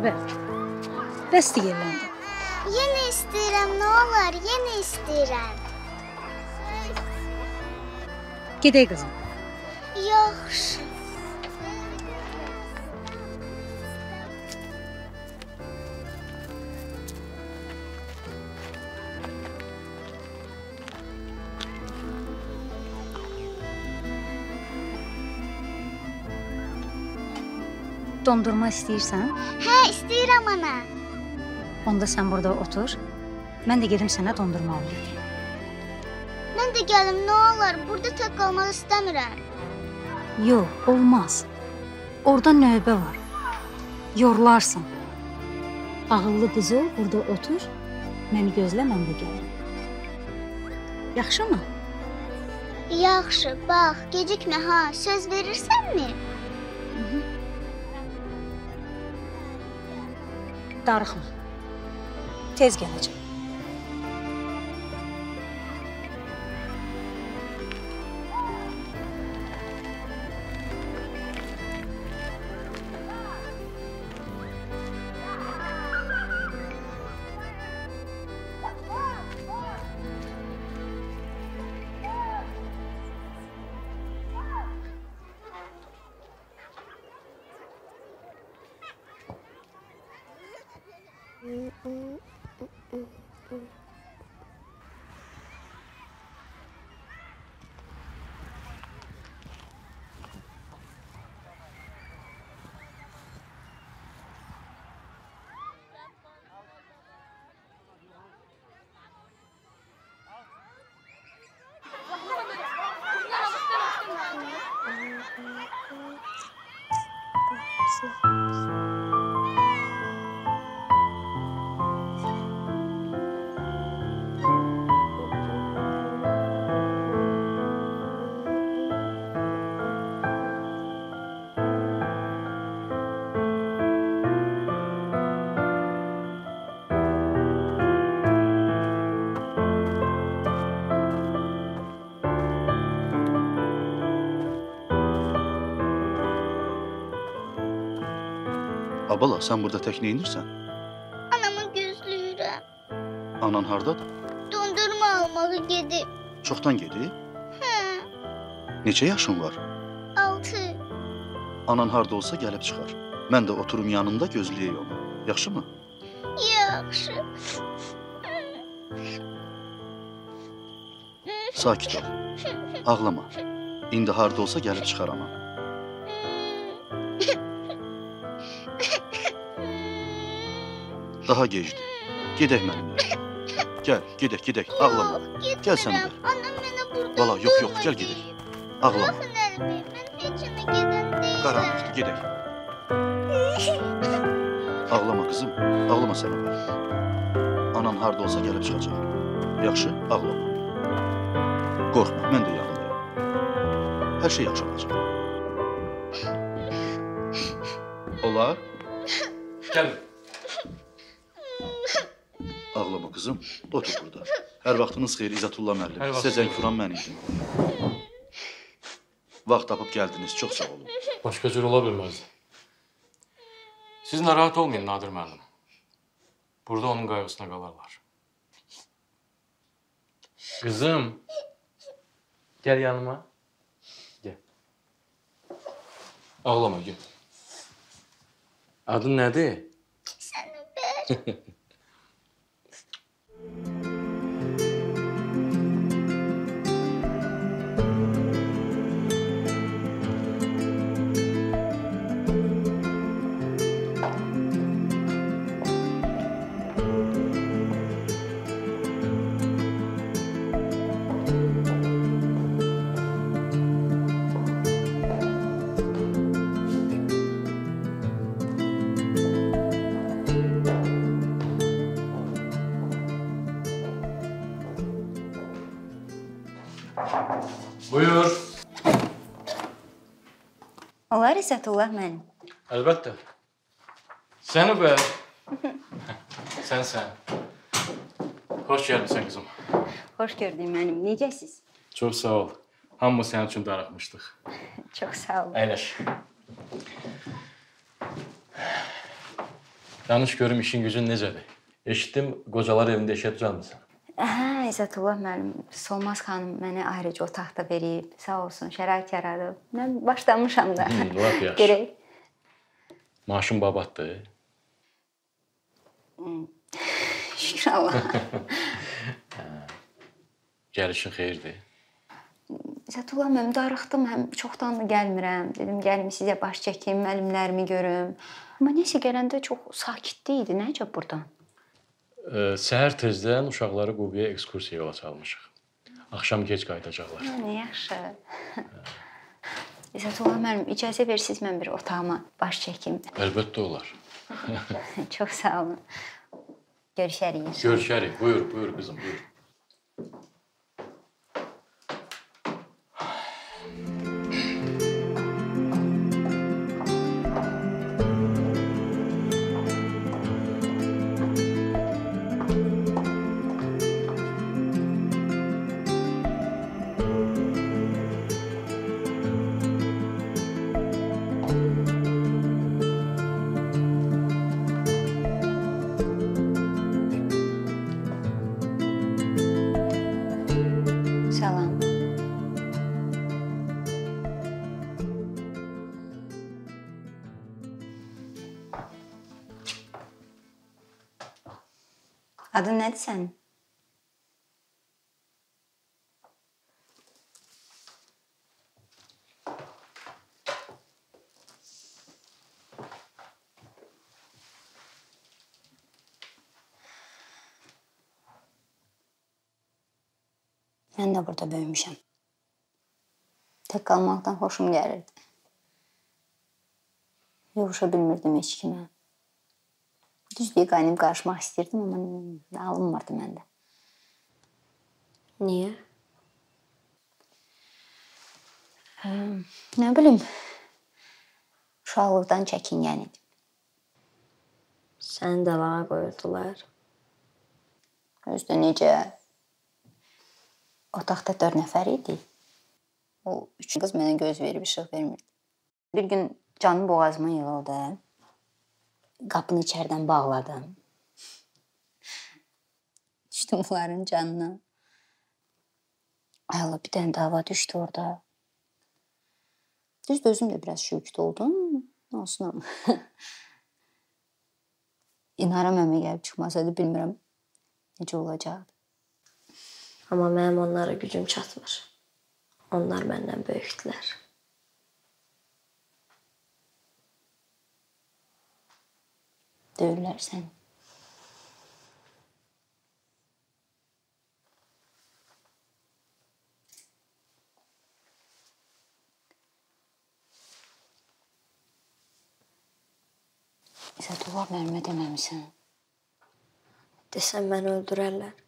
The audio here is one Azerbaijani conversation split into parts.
Sənubər, bəsdir yerləndi. Yenə istəyirəm, nə olar, yenə istəyirəm. Gedək qızım. Yaxşı. Dondurma istəyirsən? Hə, istəyirəm ana. Onda sən burada otur. Mən də gedim sənə dondurma alayım. Mən də gəlim, nə olar, burada tək qalmaq istəmirəm. Yox, olmaz. Orada növbə var. Yorlarsan. Ağıllı qız ol, burada otur. Məni gözlə, mən də gəlim. Yaxşı mı? Yaxşı, bax, gecikmə ha, söz verirsənmi? Darıxma. Tez gələcəm. Abala, sən burada tək nə edirsən? Anamı gözləyirəm. Anan hardadır? Dondurma almağı gedib. Çoxdan gedib? Hə, Neçə yaşın var? 6. Anan harda olsa gəlib çıxar. Mən də oturum yanında gözləyək onu. Yaxşı mı? Yaxşı. Sakit ol. Ağlama. İndi harda olsa gəlib çıxar anan. Daha gecdir. Gedək mənimlə. Gəl, gedək. Ağlama. Gəl sən ver. Anam mənə burada Valla, yox, gəl gedək. Ağlama. Baxın əlimi, mən heç yana gedən deyiləm. Qaranlıqdır, gedək. Ağlama qızım, ağlama sən ver. Anan harda olsa gəlib çıxacaq. Yaxşı, ağlama. Qorxma, mən də yanındayım. Hər şey yaxşı olacaq. Olar? Gəl. Ağlama qızım, otur burada. Hər vaxtınız xeyir, İzzətullah müəllim. Hər vaxt Sizə zəng vuran mən idim. Vaxt tapıb gəldiniz, çox sağ olun. Başqa cür ola bilməzdi. Siz narahat olmayın Nadir müəllim. Burada onun qayğısına qalarlar. Qızım. Gəl yanıma. Gəl. Ağlama, gəl. Adın nədir? Sənubər. Buyur. Olar İzzətullah mənim. Əlbəttə. Sənubər. Sən. Xoş gəlmişsən qızım. Xoş gördük mənim. Necəsiz? Çox sağ ol. Hamımız sənin üçün darıxmışdıq. Çox sağ olun. Əyləş. Danış görüm işin gücün necədir? Eşitdim, qocalar evində işə düzəlmisən. Hə, İzzətullah müəllim, Solmaz xanım mənə ayrıca otaqda verib, sağ olsun, şərait yaradıb. Mən başlamışam da. Lap yaxşı. Görək. Maaşın babatdır. Şükür Allah. Gəlişin xeyirdir. İzzətullah müəllim, darıxdım, həm çoxdan da gəlmirəm. Dedim, gəlim sizə baş çəkim, müəllimlərimi görüm. Amma nəsə gələndə çox sakitlik idi. Nə əcəb burdan? Səhər tezdən uşaqları Qubiyə ekskursiya yola salmışıq. Axşam gec qayıdacaqlar. Nə yaxşı. İzzətullah müəllim, icazə versiniz mən bir otağıma baş çəkim. Əlbəttə olar. Çox sağ olun. Görüşərik. Görüşərik. Buyur, buyur qızım, buyur. Salam. Adın nədir sənin? Mən də burada böyümüşəm. Tək qalmaqdan xoşum gəlirdi. Yovuşa bilmirdim heç kimə. Düzdür, qaynım qarışmaq istirdim, amma alınmırdı məndə. Niyə? Nə bilim, uşaqlıqdan çəkingən idim. Səni dalağa qoyurdular. Özdə necə? Otaqda 4 nəfər idi. O 3 qız mənə göz verib, işıq vermirdi. Bir gün canım boğazıma yığıldı. Qapını içərdən bağladım. Düşdüm onların canına. Ay Allah, bir dənə dava düşdü orada. Düzdür, özüm də biraz şükür oldum. Olsun ama. İnara məmə gəlib çıxmasaydı bilmirəm necə olacaqdı. Amma mənim onlara gücüm çatmır. Onlar məndən böyükdülər. Döyürlər səni. İzzətullah müəllimə deməmisən. Desəm məni öldürərlər.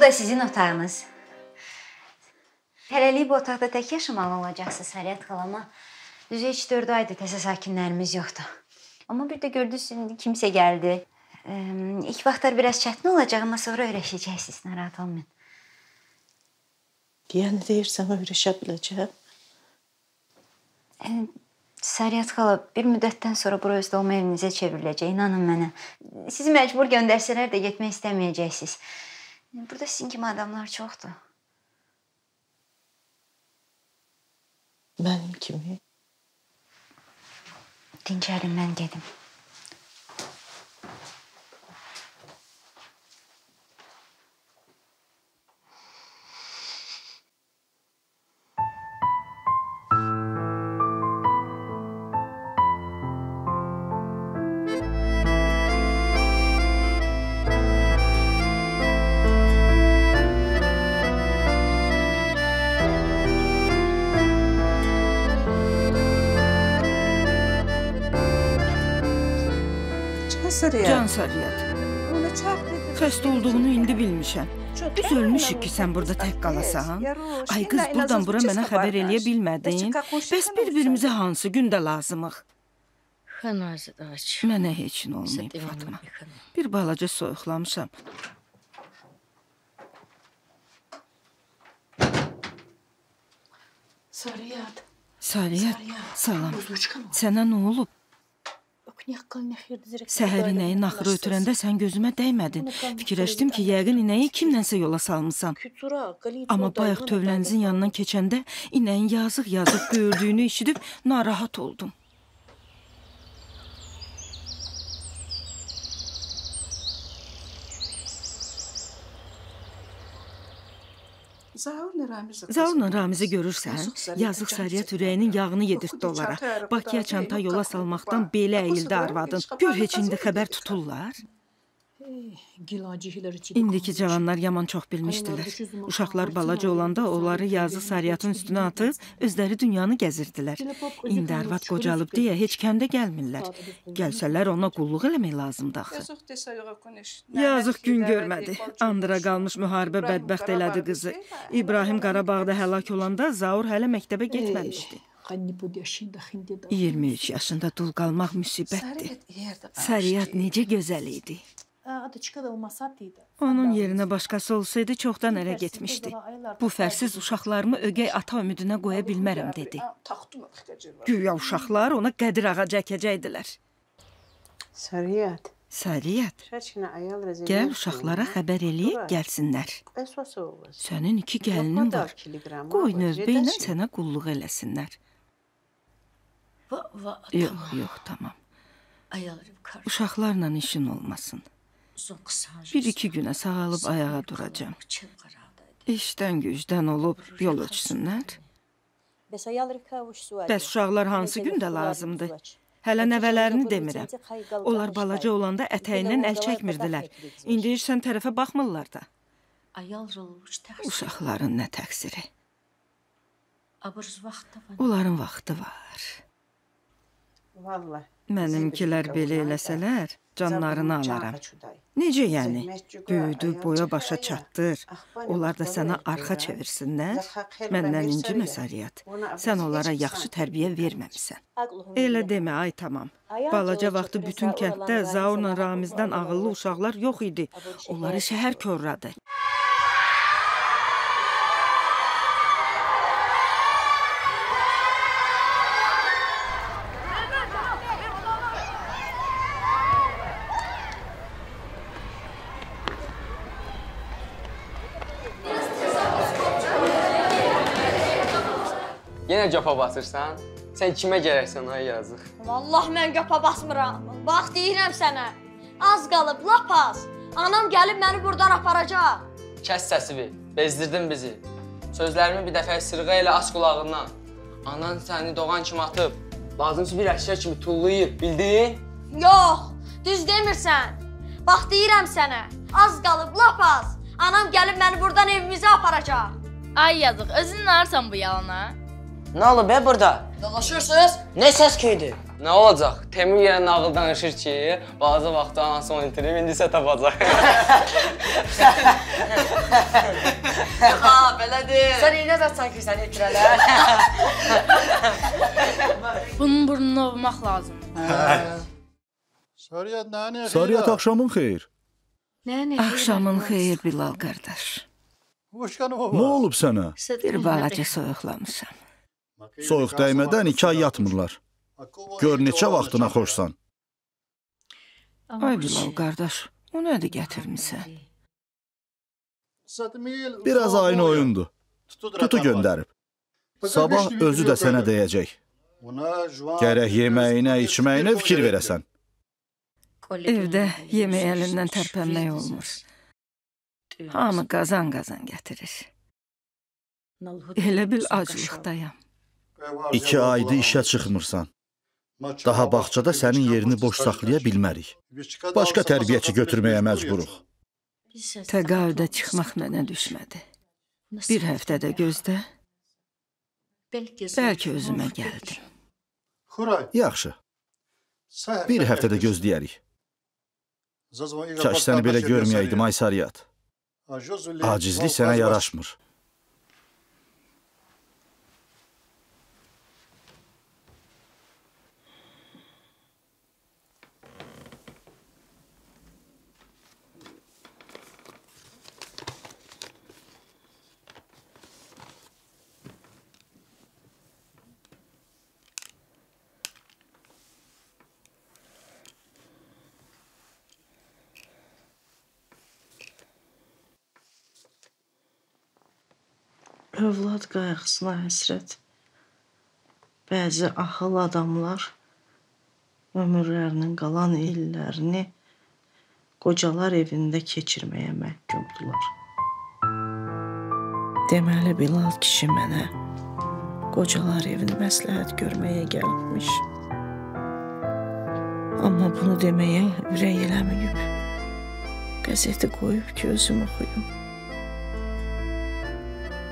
da sizin otağınız. Hələlik bu otaqda tək yaşamalı olacaqsınız Sariyyət xalama. Düzü 3-4 aydır təzə sakinlərimiz yoxdur. Amma bir də gördünüz, indi kimsə gəldi. İlk vaxtlar biraz çətin olacaq, amma sonra öyrəşəcəksiniz, narahat olmayın. Yəni deyirsən, öyrəşə biləcəm. Sariyyət xala, bir müddətdən sonra bura öz doğma evinizə çevriləcək, inanın mənə. Sizi məcbur göndərsələr də getmək istəməyəcəksiniz. Burada sizin kimi adamlar çoxdur. Mənim kimi? Dincəlin, mən gedim. Can Sariyyət. Xəstə olduğunu indi bilmişəm. Biz ölmüşük ki, sən burada tək qalasan. Ay qız, buradan bura mənə xəbər eləyə bilmədin. Bəs bir-birimizə hansı gündə lazımıq? Mənə heç nə olmayıb, Fatma. Bir balaca soyuqlamışam. Sariyyət, salam. Sənə nə olub? Səhər inəyin axırı ötürəndə sən gözümə dəymədin. Fikirləşdim ki, yəqin inəyi kimlənsə yola salmısan. Amma bayaq tövlənizin yanından keçəndə inəyin yazıq-yazıq gördüyünü eşidib narahat oldum. Zaurla Ramizi görürsən, yazıq Sariyyət ürəyinin yağını yedirtdi onlara. Bakıya çanta yola salmaqdan belə əyildi arvadın. Gör, heç indi xəbər tuturlar. İndiki cavanlar yaman çox bilmişdilər. Uşaqlar balaca olanda onları yazıq Sariyyatın üstünə atıb, özləri dünyanı gəzirdilər. İndi arvad qocalıb deyə heç kəndə gəlmirlər. Gəlsələr ona qulluq eləmək lazımdır axı. Yazıq gün görmədi. Andıra qalmış müharibə bədbəxt elədi qızı. İbrahim Qarabağda həlak olanda Zaur hələ məktəbə getməmişdi. 23 yaşında dul qalmaq müsibətdir. Sariyyat necə gözəl idi. Onun yerinə başqası olsaydı çoxdan ərə getmişdi. Bu fərsiz uşaqlarımı ögey ata ümidinə qoya bilmərəm, dedi. Güya uşaqlar ona Qədir ağa çəkəcəkdilər. Sariyyət, gəl uşaqlara xəbər eləyib gəlsinlər. Sənin 2 gəlinin var. Qoy növbə ilə sənə qulluq eləsinlər. Yox, tamam. Uşaqlarla işin olmasın. 1-2 günə sağalıb ayağa duracam. İşdən gücdən olub yol ölçsünlər. Bəs uşaqlar hansı gündə lazımdır? Hələ nəvələrini demirəm. Onlar balaca olanda ətəyindən əl çəkmirdilər. İndi heç sən tərəfə baxmırlar da. Uşaqların nə təqsiri? Onların vaxtı var. Mənimkilər belə eləsələr, canlarını alaram. Necə yəni? Böyüdü, boya başa çatdır. Onlar da sənə arxa çevirsinlər. Məndən incimə Sariyyət. Sən onlara yaxşı tərbiyə verməmisən. Elə demə, ay tamam. Balaca vaxtı bütün kənddə Zaurla Ramizdən ağıllı uşaqlar yox idi. Onları şəhər körradı. Yenə capa basırsan, sən kimə gərəksən, ay yazıq? Vallahi mən capa basmıram. Bax, deyirəm sənə. Az qalıb, lap az. Anam gəlib məni buradan aparacaq. Kəs səsivi, bezdirdin bizi. Sözlərimi bir dəfə sırğa elə aç qulağından. Anan səni doğan kimi atıb, lazımsız bir əşya kimi tullayıb, bildin? Yox, düz demirsən. Bax, deyirəm sənə. Az qalıb, lap az. Anam gəlib məni buradan evimizə aparacaq. Ay yazıq, özün narsan bu yalana? Nə olub burada? Dalaşırsınız? Nə səs köydü? Nə olacaq? Teymur yenə nağıl danışır ki, bazı vaxtı anası onu itirib, indi isə tapacaq. Ha, belədir. Sən iynə zatsan ki, səni itirələr. Bunun burnunu ovmaq lazım. Sariyat axşamın xeyir. Axşamın xeyir Bilal qardaş. Nə olub sənə? Bir balaca soyuqlamışam. Soyuq dəymədən 2 ay yatmırlar. Gör neçə vaxtına xoşsan. Ay Bilal qardaş, o nədir gətirmisən? Biraz ayın oyundur. Tutu göndərib. Sabah özü də sənə deyəcək. Gərək yeməyinə, içməyinə fikir verəsən. Evdə yemək əlindən tərpənmək olmur. Hamı qazan-qazan gətirir. Elə bil aclıqdayam. 2 aydır işə çıxmırsan. Daha bağçada sənin yerini boş saxlaya bilmərik. Başqa tərbiyəçi götürməyə məcburuq. Təqaüdə çıxmaq mənə düşmədi. Bir həftədə gözdə, bəlkə özümə gəldim. Yaxşı. Bir həftədə gözləyərik. Kaş səni belə görməyəydim, ay Sariyat. Acizlik sənə yaraşmır. Övlad qayğısına həsrət. Bəzi axıl adamlar ömürlərinin qalan illərini qocalar evində keçirməyə məhkumdular. Deməli Bilal kişi mənə qocalar evini məsləhət görməyə gəlmiş. Amma bunu deməyə ürək eləməyib. Qəzeti qoyub ki, özüm oxuyum.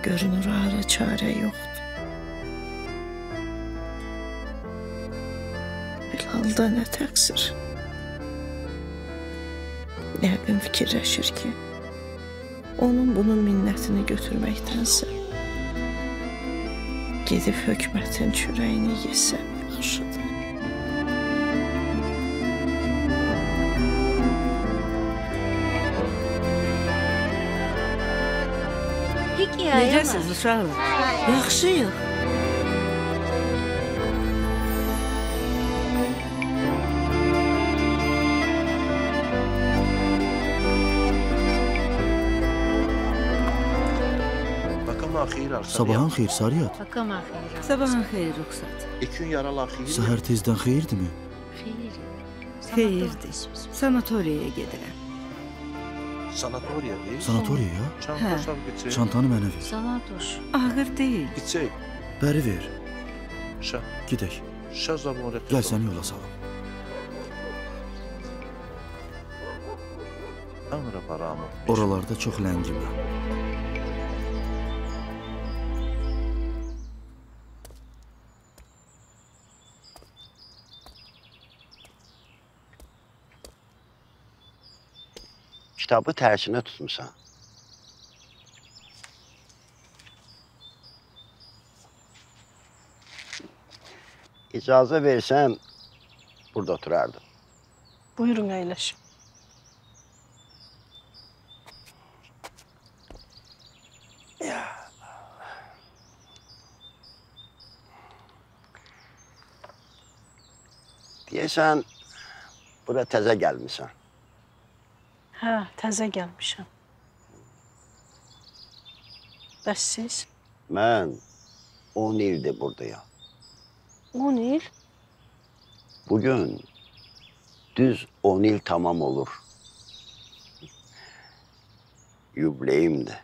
Görünür ara çarə yoxdur. Bilalda nə təqsir? Yəqin fikirləşir ki, onun bunun minnətini götürməkdənsə gedib hökumətin çörəyini yesəm yaxşıdır. Necəsiz uşaqlar? Yaxşıyıq. Sabahın xeyir, Sariyat. Sabahın xeyir, Ruxsat. Səhər tezdən xeyirdimi? Xeyirdir. Sanatoriyaya gedirəm. Sanatoriyaya? Hə. Çantanı mənə ver. Ağır deyil. Bəri ver. Gidək. Gəl səni yola salım. Oralarda çox ləngimə. Kitabı tərsinə tutmuşsan. İcazə versən, burada oturardım. Buyurun, əyləşin. Deyəsən, bura təzə gəlmişsən. Hə, təzə gəlmişəm. Bəs siz? Mən 10 ildir buradayam. 10 il? Bugün düz 10 il tamam olur. Yubileyimdir.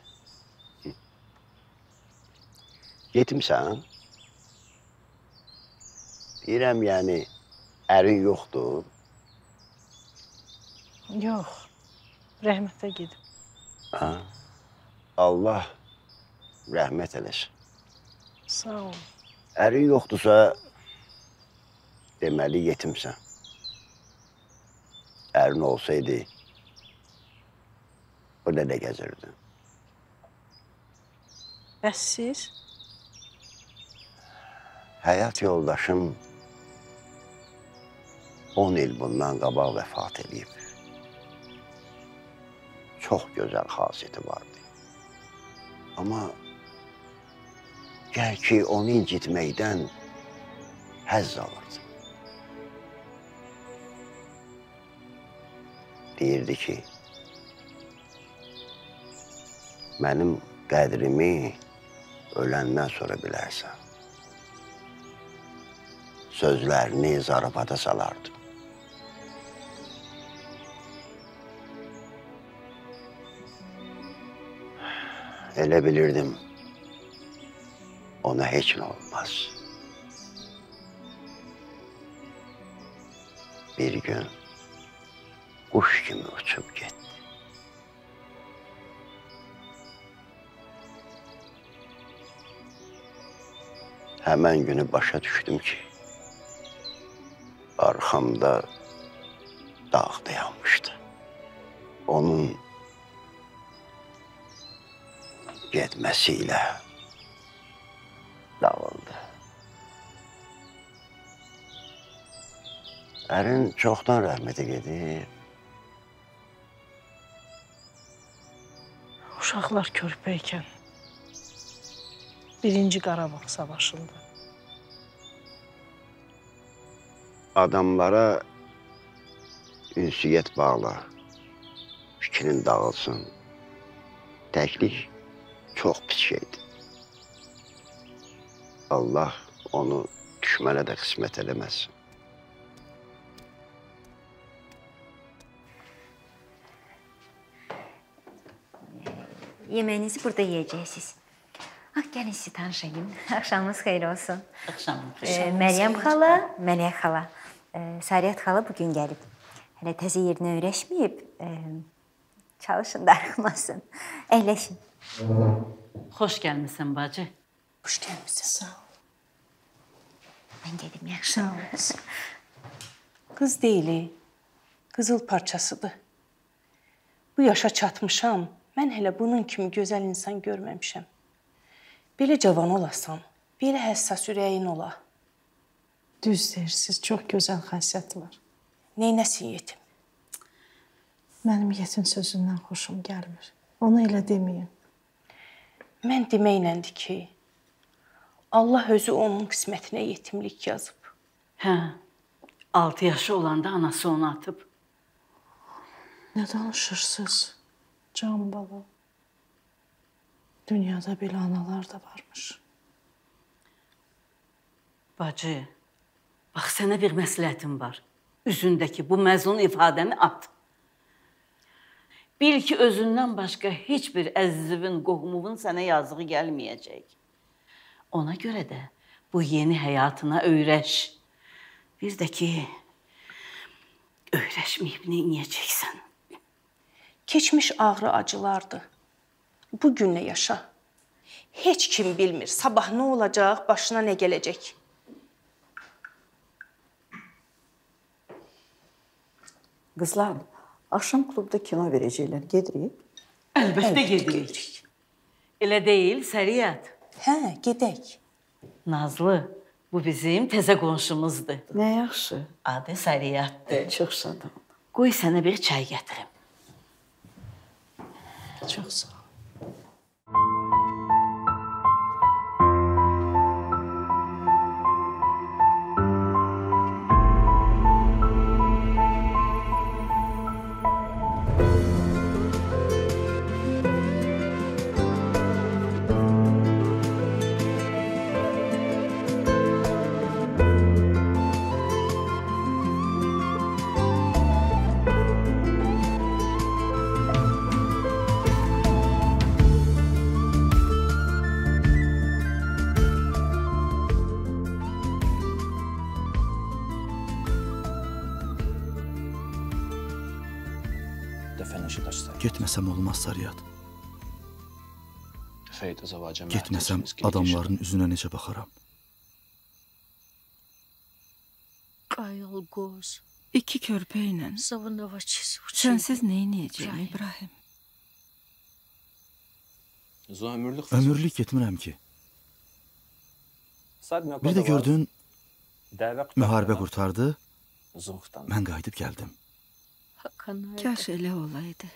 Yetimsən? Deyirəm, yəni, ərin yoxdur. Yox, rəhmətə gedib. Ha? Allah rəhmət eləsin. Sağ ol. Ərin yoxdursa, Deməli yetimsən. Ərin olsaydı, o da gəzirdin. Bəs siz? Həyat yoldaşım 10 il bundan qabaq vəfat edib. Çox gözəl xasiyyəti vardı. Amma gəl ki, onu incitməkdən həzz alırdı. Deyirdi ki, mənim qədrimi öləndən sonra bilərsən. Sözlərini zarafata salardı. Elə bilirdim, ona heç nə olmaz. Bir gün kuş kimi uçup gitti. Hemen günü başa düştüm ki, arkamda dağ dayanmıştı. Onun gitmesiyle dağıldı. Ərin çoxdan rəhmətə gedib. Uşaqlar körpəykən birinci Qarabağ savaşında. Adamlara ünsiyyət bağla, fikrin dağılsın. Təklik çox pis şeydir. Allah onu düşmənə də qismət eləməsin. Yemeğinizi burada yiyeceksiniz. Gəlin sizi tanışayım. Axşamınız xeyir olsun. Məryəm xala, Mələk xala. Sariyat xala bugün gəlib. Hələ təzə yerinə öyrəşməyib. Çalışın, darıxmasın. Əyləşin. Xoş gəlmişsin bacı. Hoş gəlmişsin. Sağ ol. Mən gedim, yaxşı. Qız deyili, qızıl parçasıdır. Bu yaşa çatmışam. Mən hələ bunun kimi gözəl insan görməmişəm. Belə cavan olasan, belə həssas ürəyin ola. Düz deyirsiz, çox gözəl xasiyyəti var. Neynəsin yetim? Mənim yetim sözündən xoşum gəlmir. Onu elə deməyin. Mən deməkləndi ki, Allah özü onun qismətinə yetimlik yazıb. Hə, 6 yaşı olanda anası onu atıb. Nə danışırsınız? Can baba. Dünyada belə analar da varmış. Bacı, bax sənə bir məsləhətim var. Üzündəki bu məzun ifadəni at. Bil ki, özündən başqa heç bir əzizivin, qohumuvun sənə yazığı gəlməyəcək. Ona görə də bu yeni həyatına öyrəş. Bir də ki, öyrəşməyib neynəyəcəksən? Keçmiş ağrı acılardı. Bugünlə yaşa. Heç kim bilmir, sabah nə olacaq, başına nə gələcək. Qızlar, axşam klubda kino verəcəklər. Gedirik? Əlbəttə gedirik. Elə deyil, Səriyət? Hə, gedək. Nazlı, bu bizim təzə qonşumuzdur. Nə yaxşı. Adı Səriyətdir. Çox sağ ol. Qoy sənə bir çay gətirim. Çox sağ ol. Getməsəm olmaz Sariyat. Getməsəm adamların üzünə necə baxaram? Ayol qoz. 2 körpə ilə. Sənsiz nə edəcəyim İbrahim? Ömürlük getmirəm ki. Bir də gördün, müharibə qurtardı, mən qayıdıb gəldim. Kaş elə olaydı.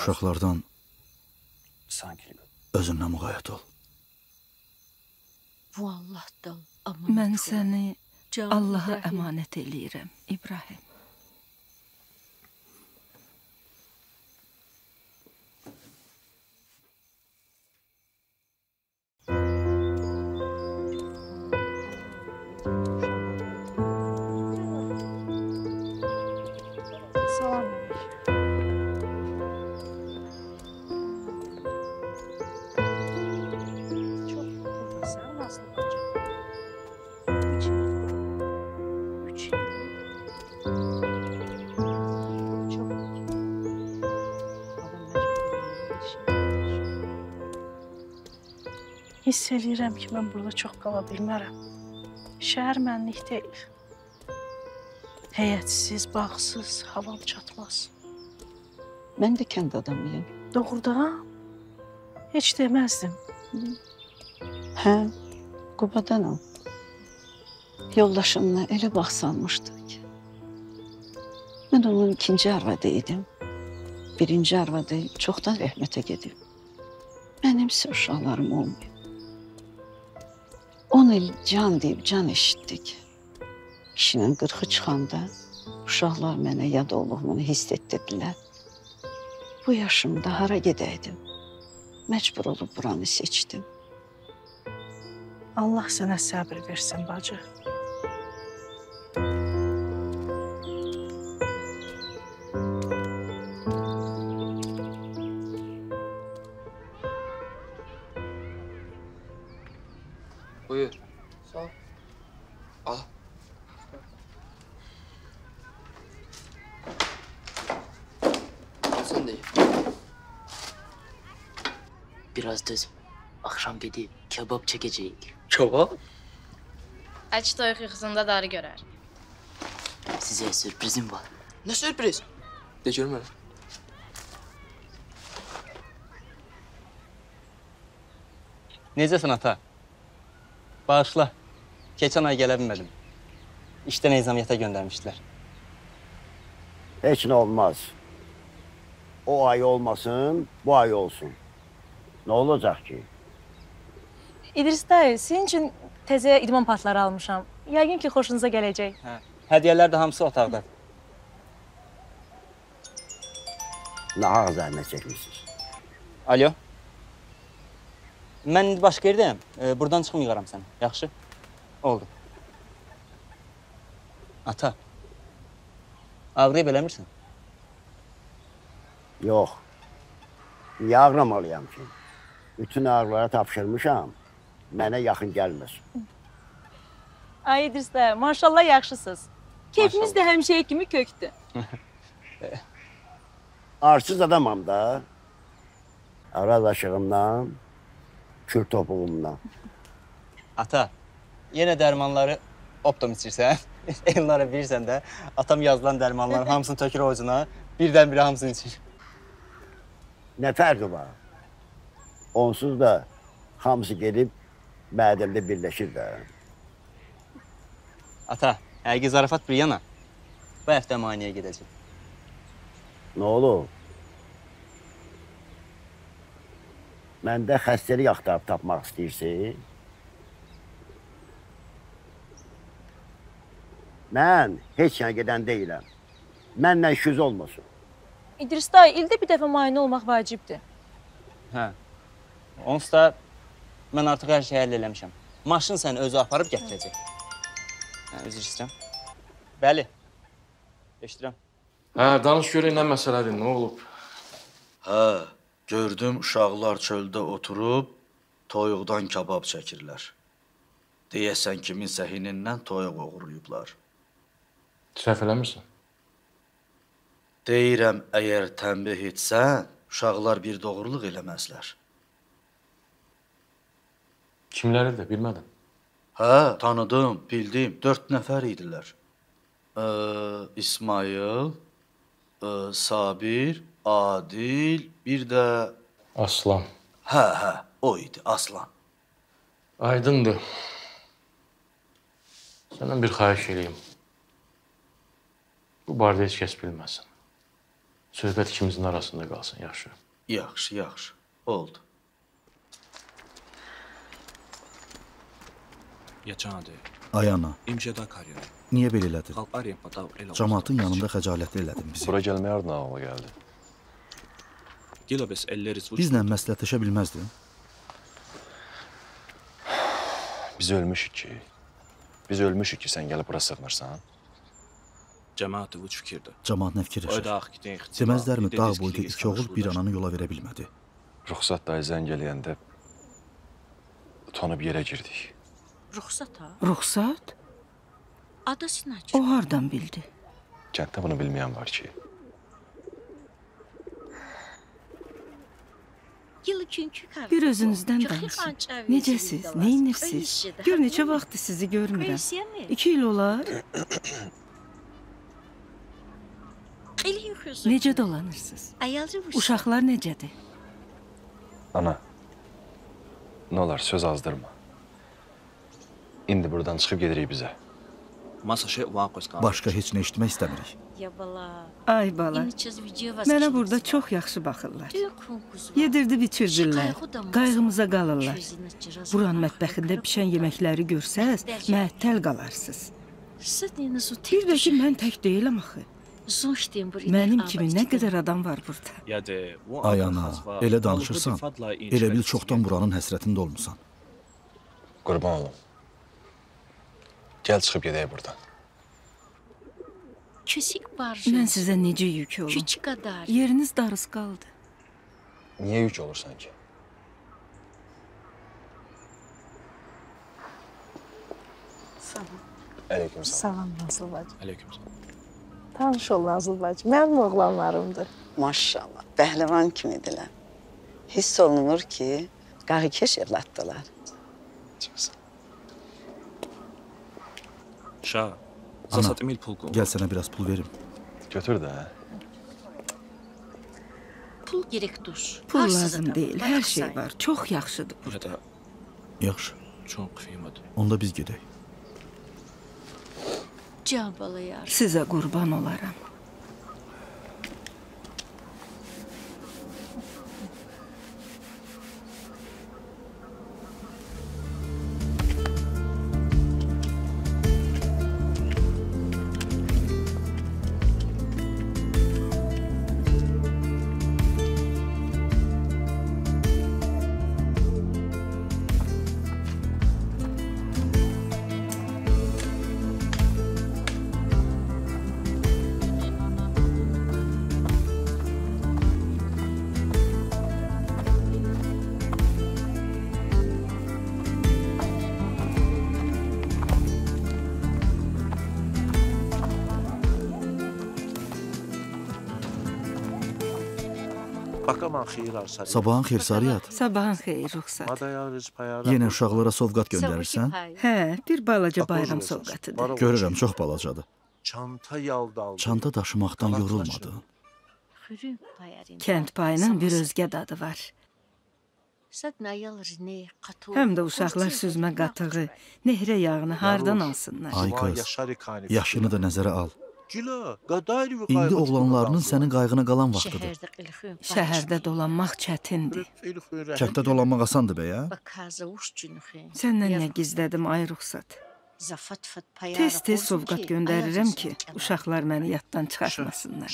Uşaqlardan özünlə müğayət ol. Bu Allahdan. Mən səni Allaha əmanət eləyirəm, İbrahim. Hiss eləyirəm ki, mən burada çox qala bilmərəm. Şəhər mənlik deyil. Həyətsiz, bağsız, havam çatmaz. Mən də kənd adamıyım. Doğrudan? Heç deməzdim. Hə, Qubadanam. Yoldaşımla elə baxsanmışdı ki. Mən onun 2-ci arvadı idim. 1-ci arvadı çoxdan rəhmətə gedib. Mənimsə uşaqlarım olmuyor. 10 il can deyib can eşitdik. Kişinin 40'ı çıxanda uşaqlar mənə yad olduğumu hiss etdirdilər. Bu yaşımda hara gedəydim? Məcbur olub buranı seçdim. Allah sənə səbir versin, bacı. Buyur. Sağ ol. Al. Sen de ye. Biraz düz. Akşam gidip kebap çekeceğiz. Kebap? Aç toyuq yuxusunda darı görər. Size sürprizim var. Ne sürpriz? De görüm hele. Necəsən ata? Bağışla. Keçən ay gələ bilmədim. İşdən ezamiyyətə göndərmişdilər. Heç nə olmaz. O ay olmasın, bu ay olsun. Nə olacaq ki? İdris dayı, sizin üçün təzə idman partları almışam. Yəqin ki, xoşunuza gələcək. Hə. Hədiyyələr də hamısı otaqdadır. Nahaq zəhmət çəkmişsiniz. Alo. Mən indi başqa yerdəyəm. Buradan çıxım yığaram səni. Yaxşı? Oldu. Ata. Ağrıyıb eləmirsən? Yox. Niyə ağramalıyam ki? Bütün ağrılara tapşırmışam. Mənə yaxın gəlməsin. Ay İdris dayı, maşallah yaxşısınız. Keyfimiz də həmişəyə kimi kökdür. Arsız adamam da. Araz aşığımdan, kür topuğumdan. Ata, yenə dərmanları optom içirsən. Ellara bilirsən də, atam yazılan dərmanların hamısını tökür ovucuna, birdən-birə hamısını içir. Nə fərqi var? Onsuz da hamısı gedib mədəmdə birləşir də. Ata, həqiqi zarafat bir yana, bu həftə müayinəyə gedəcək. Nə olur? Məndə xəstəlik axtarıb tapmaq istəyirsin? Mən heç yana gedən deyiləm. Mənlə işiniz olmasın. İdris dayı, ildə bir dəfə müayinə olmaq vacibdir. Hə. Onsuz da mən artıq hər şeyi həll eləmişəm. Maşın səni özü aparıb gətirəcək. Hə, üzr istəyirəm. Bəli. Eşidirəm. Hə, danış görək nə məsələdir, nə olub? Hə, gördüm uşaqlar çöldə oturub toyuqdan kabab çəkirlər. Deyəsən kimin səhinindən toyuq oğurlayıblar. Səhv eləmirsən? Deyirəm, əgər tənbih etsən, uşaqlar bir doğruluq eləməzlər. Kimləridir, bilmədin? Hə, tanıdım, bildim. 4 nəfər idilər. İsmail, Sabir, Adil, bir də... Aslan. Hə, o idi, Aslan. Aydındır. Səndən bir xahiş edeyim. Bu barədə heç kəs bilməsin. Söhbət ikimizin arasında qalsın, yaxşı? Yaxşı, oldu. Ay ana, niyə belə elədin? Cəmaatın yanında xəcalətli elədin bizi. Bura gəlməyə ardına ağla gəldi. Bizlə məsləhətləşə bilməzdin? Biz ölmüşük ki, sən gəlib bura sığınırsan. Cəmaat nə fikirləşir? Deməzlərmi dağ boyda 2 oğul bir ananı yola verə bilmədi? Ruxsat dayı zəng eləyəndə utanıb yerə girdik. Ruxsat ha? Ruxsat? Adası necə? O hardan bildi? Kənddə bunu bilməyən var ki. Bir özünüzdən danışın. Necəsiz, neyinirsiniz? Gör neçə vaxtdır sizi görmürəm. 2 il olar. Necə dolanırsınız? Uşaqlar necədir? Ana, nə olar söz azdırma. İndi buradan çıxıb gedirik bizə. Başqa heç nə eşitmək istəmirik. Ay bala, mənə burada çox yaxşı baxırlar. Yedirdib içirdirlər, qayğımıza qalırlar. Buranın mətbəxində pişən yeməkləri görsəz, məəttəl qalarsınız. Bir də ki, mən tək deyiləm axı. Mənim kimi nə qədər adam var burada. Ay ana, elə danışırsan, elə bil çoxdan buranın həsrətində olmusan. Qurban olum. Gəl çıxıb gedək buradan. Mən sizə necə yük olum? Yeriniz darız qaldı. Niyə yük olursan ki? Aleyküm salam. Salam Nazlı bacı. Aleyküm salam. Tanış ol Nazlı bacı. Mənim oğlanlarımdır. Maşallah, pəhləvan kimidirlər. Hiss olunur ki, qağıkeş evlatdılar. Ana, gəl sənə biraz pul verim. Götür də. Pul gerek dur. Pul lazım deyil, hər şey var. Çox yaxşıdır burada. Yaxşı. Onda biz gedək. Can balayar. Sizə qurban olaram. Sabahın xeyir Sarıyat. Sabahın xeyir Ruxsat. Yenə uşaqlara sovqat göndərirsən? Hə, bir balaca bayram sovqatıdır. Görürəm, çox balacadır. Çanta daşımaqdan yorulmadın. Kənd payının bir özgə dadı var. Həm də uşaqlar süzmə qatığı, nehrə yağını hardan alsınlar? Ay qız, yaşını da nəzərə al. İndi oğlanlarının sənin qayğına qalan vaxtıdır. Şəhərdə dolanmaq çətindir. Kənddə dolanmaq asandır bəyə? Səndən nə gizlədim ay Ruxsat? Tez-tez sovqat göndərirəm ki, uşaqlar məni yaddan çıxartmasınlar.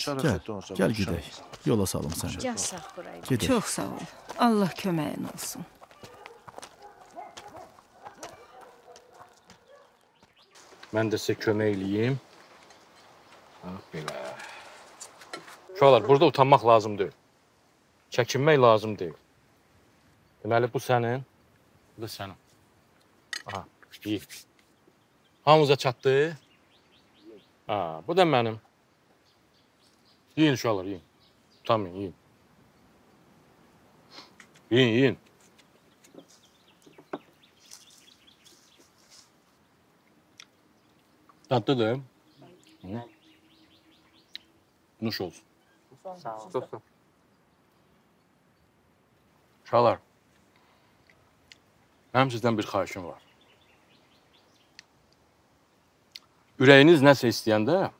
Gəl gedək. Yola salım səni. Gedək. Çox sağ ol. Allah köməyin olsun. Mən də sizə kömək eləyim. Belə. Uşaqlar, burada utanmaq lazım deyil. Çəkinmək lazım deyil. Deməli, bu sənin, bu da sənin. Aha, iyi. Hamınıza çatdı. Ha, bu da mənim. Yiyin uşaqlar, yiyin. Utanmayın, yiyin. Yiyin, yiyin. Tatlıdır. Nuş olsun. Sağ ol. Dostum. Uşaqlar, mənim sizdən bir xahişim var. Ürəyiniz nəsə istəyəndə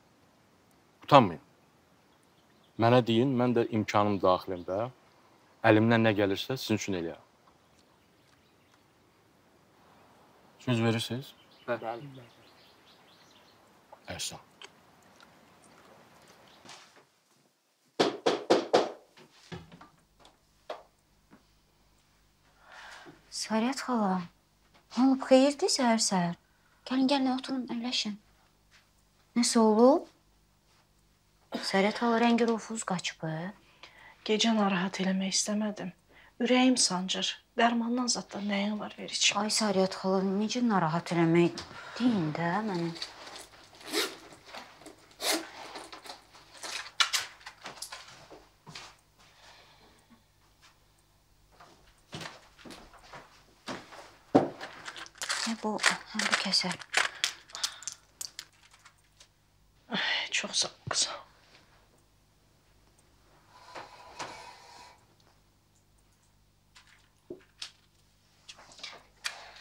utanmayın. Mənə deyin, mən də imkanım daxilində əlimdən nə gəlirsə sizin üçün eləyərəm. Söz verirsiniz? Bəli. Əhsən. Sariyyət xala, nə olub, xeyirdir səhər-səhər? Gəlin, oturun, əyləşin. Nəsə olub? Sariyyət xala, rəngi rufuz qaçıb. Gecə narahat eləmək istəmədim. Ürəyim sancır. Dərmandan zadda nəyin var, ver içim. Ay Sariyyət xala, necə narahat eləmək? Deyin də mənə. Bu kəsər. Çox sağ ol qızım.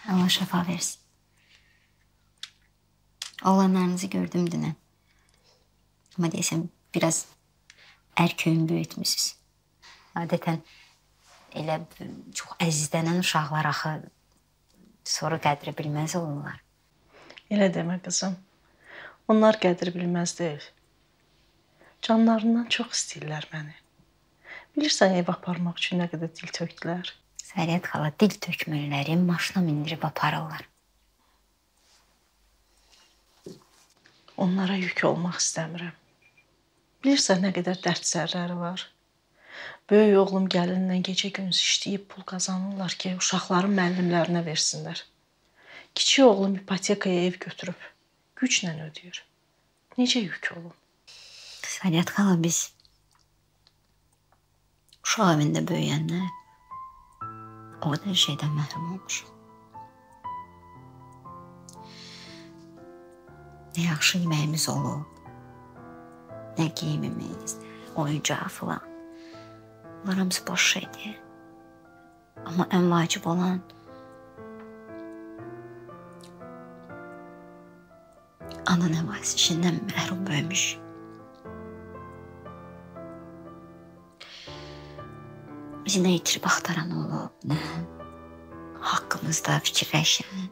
Allah şəfa versin. Oğlanlarınızı gördüm dünən. Amma deyəsəm, biraz ərköyün böyütmüşsünüz. Adətən elə çox əzizlənən uşaqlar axı sonra qədri bilməz olurlar. Elə demə qızım. Onlar qədri bilməz deyil. Canlarından çox istəyirlər məni. Bilirsən, ev aparmaq üçün nə qədər dil tökdülər? Sariyyət xala, dil tökmürləri maşına mindirib aparırlar. Onlara yük olmaq istəmirəm. Bilirsən, nə qədər dərd sərləri var. Böyük oğlum gəlinlə gecə-gündüz işləyib pul qazanırlar ki, uşaqların müəllimlərinə versinlər. Kiçik oğlum ipotekaya ev götürüb, güclə ödəyir. Necə yük olun? Sariyyət xala, biz uşaq evində böyüyənlər o qədər şeydən məhrum olmuşuq. Nə yaxşı yeməyimiz olub, nə geyimimiz, oyuncağı filan. Bunlar hamısı boş şeydir. Amma ən vacib olan ana nəvazişindən məhrum böyümüş. Bizi nə itirib axtaran olub, nə haqqımızda fikirləşən,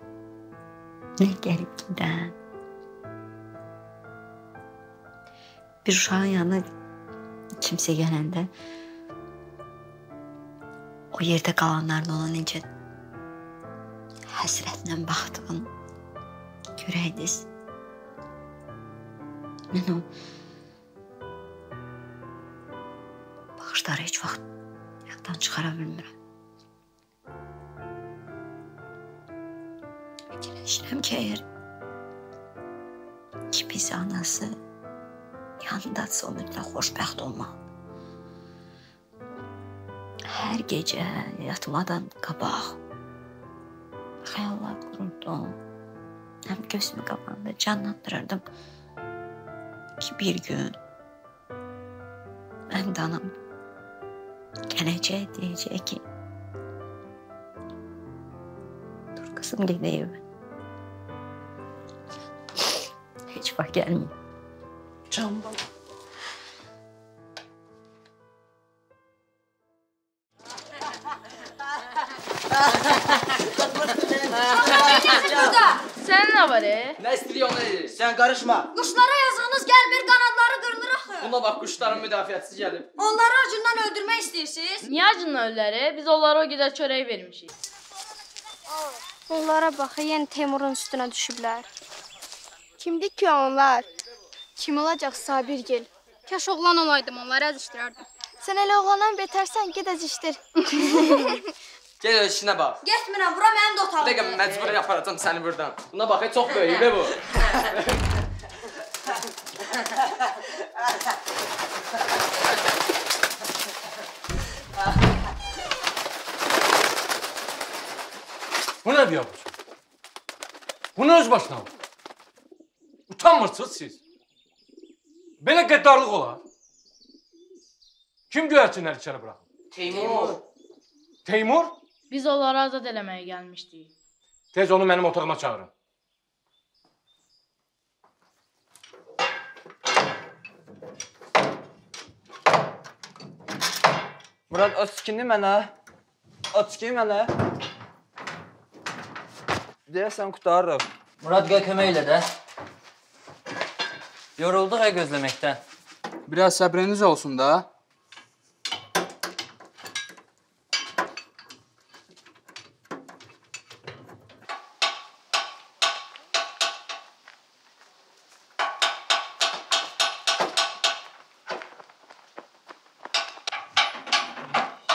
nə gəlib gedən. Bir uşağın yanına kimsə gələndə o yerdə qalanların ona necə həsrətlə baxdığını görəydiniz. Mən o baxışları heç vaxt yaddan çıxara bilmirəm. Fikirləşirəm ki, əgər kiminsə anası yanındadsa o mütləq xoşbəxt olmalı. Hər gecə yatmadan qabaq xəyallar qururdum. Həm gözümü qabağında canlandırırdım ki, bir gün mənim də anam gələcək, deyəcək ki, dur qızım, gedəyim. Heç vaxt gəlməyim. Can bala. Sən nə var, Nə istəyirik onu edirik. Sən qarışma. Quşlara yazığınız gəlmir, qanadları qırılır axı. Buna bax, quşların müdafiəçisi gəlib. Onları acından öldürmək istəyirsiniz? Niyə acından ölürlər? Biz onlara o qədər çörək vermişik. Onlara bax, yenə Teymurun üstünə düşüblər. Kimdir ki onlar? Kim olacaq Sabirgil? Kaş oğlan olaydım, onları əzişdirərdim. Sən elə oğlandan betərsən, ged əzişdir. Gel öz işinə bax. Getmirəm, bura mənim də otağım. Bir dəqiqə, məcburi aparacam səni buradan. Buna bax, çox böyük bu. Bu nə biabır? Bu nə öz başına? Utanmırsınız siz. Belə qəddarlıq olar. Kim göyərçinləri içəri bırakır? Teymur. Teymur? Biz onları azad eləməyə gəlmişdik. Tez onu mənim otağıma çağırın. Murad, o sikindi mənə. O sikindi mənə. Deyəsən qutarırıq. Murad, gəl kömək elə də. Yorulduq gözləməkdən. Biraz səbriniz olsun da.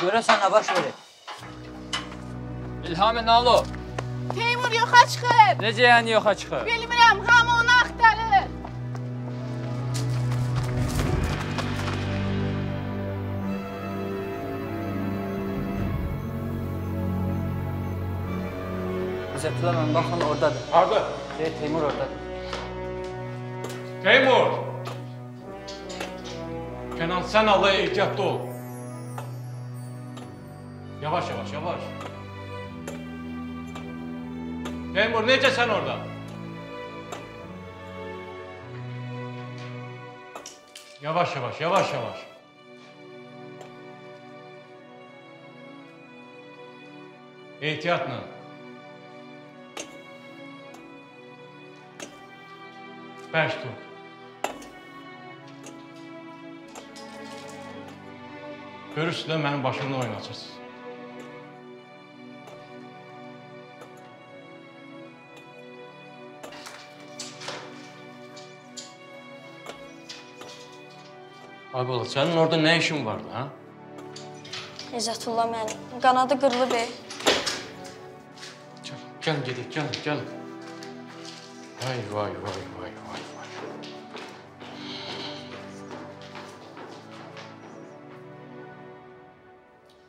Görəsən nə baş verir? İlhami, nə olub? Teymur yoxa çıxıb. Necə yəni yoxa çıxıb? Bilmirəm, hamı onu axtarır. Zətula, mən baxın, oradadır. Harada? Teymur oradadır. Teymur! Kenan, sən Allah'a ehtiyatlı ol. Yavaş, yavaş, yavaş. Teymur, necə sən orada? Yavaş, yavaş, yavaş, yavaş. Ehtiyatla. Bərk tut. Görürsünüz də mənim başımla oynayacaqsınız. Ay bala, sənin orada nə işin vardı, ha? İzzətullah, mən qanadı qırılıb. Gəl gedək, gəl, gəl. Vay, vay, vay, vay, vay, vay.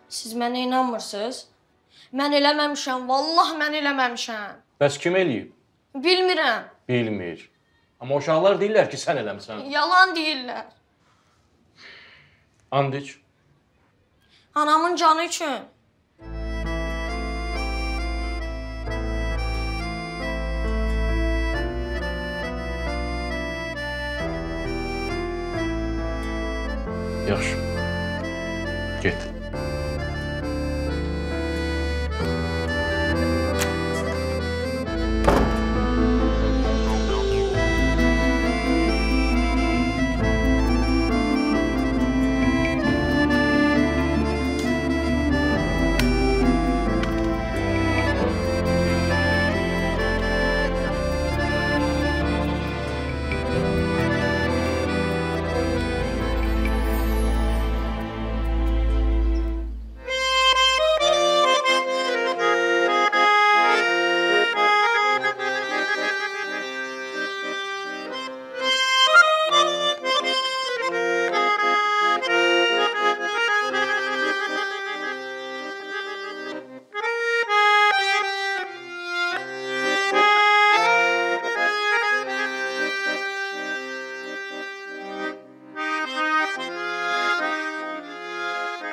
Siz mənə inanmırsınız? Mən eləməmişəm, vallah mən eləməmişəm. Bəs kim eləyib? Bilmirəm. Bilmir. Amma uşaqlar deyirlər ki, sən eləmsən. Yalan deyirlər. And iç. Anamın canı üçün. Yaxşı. Get.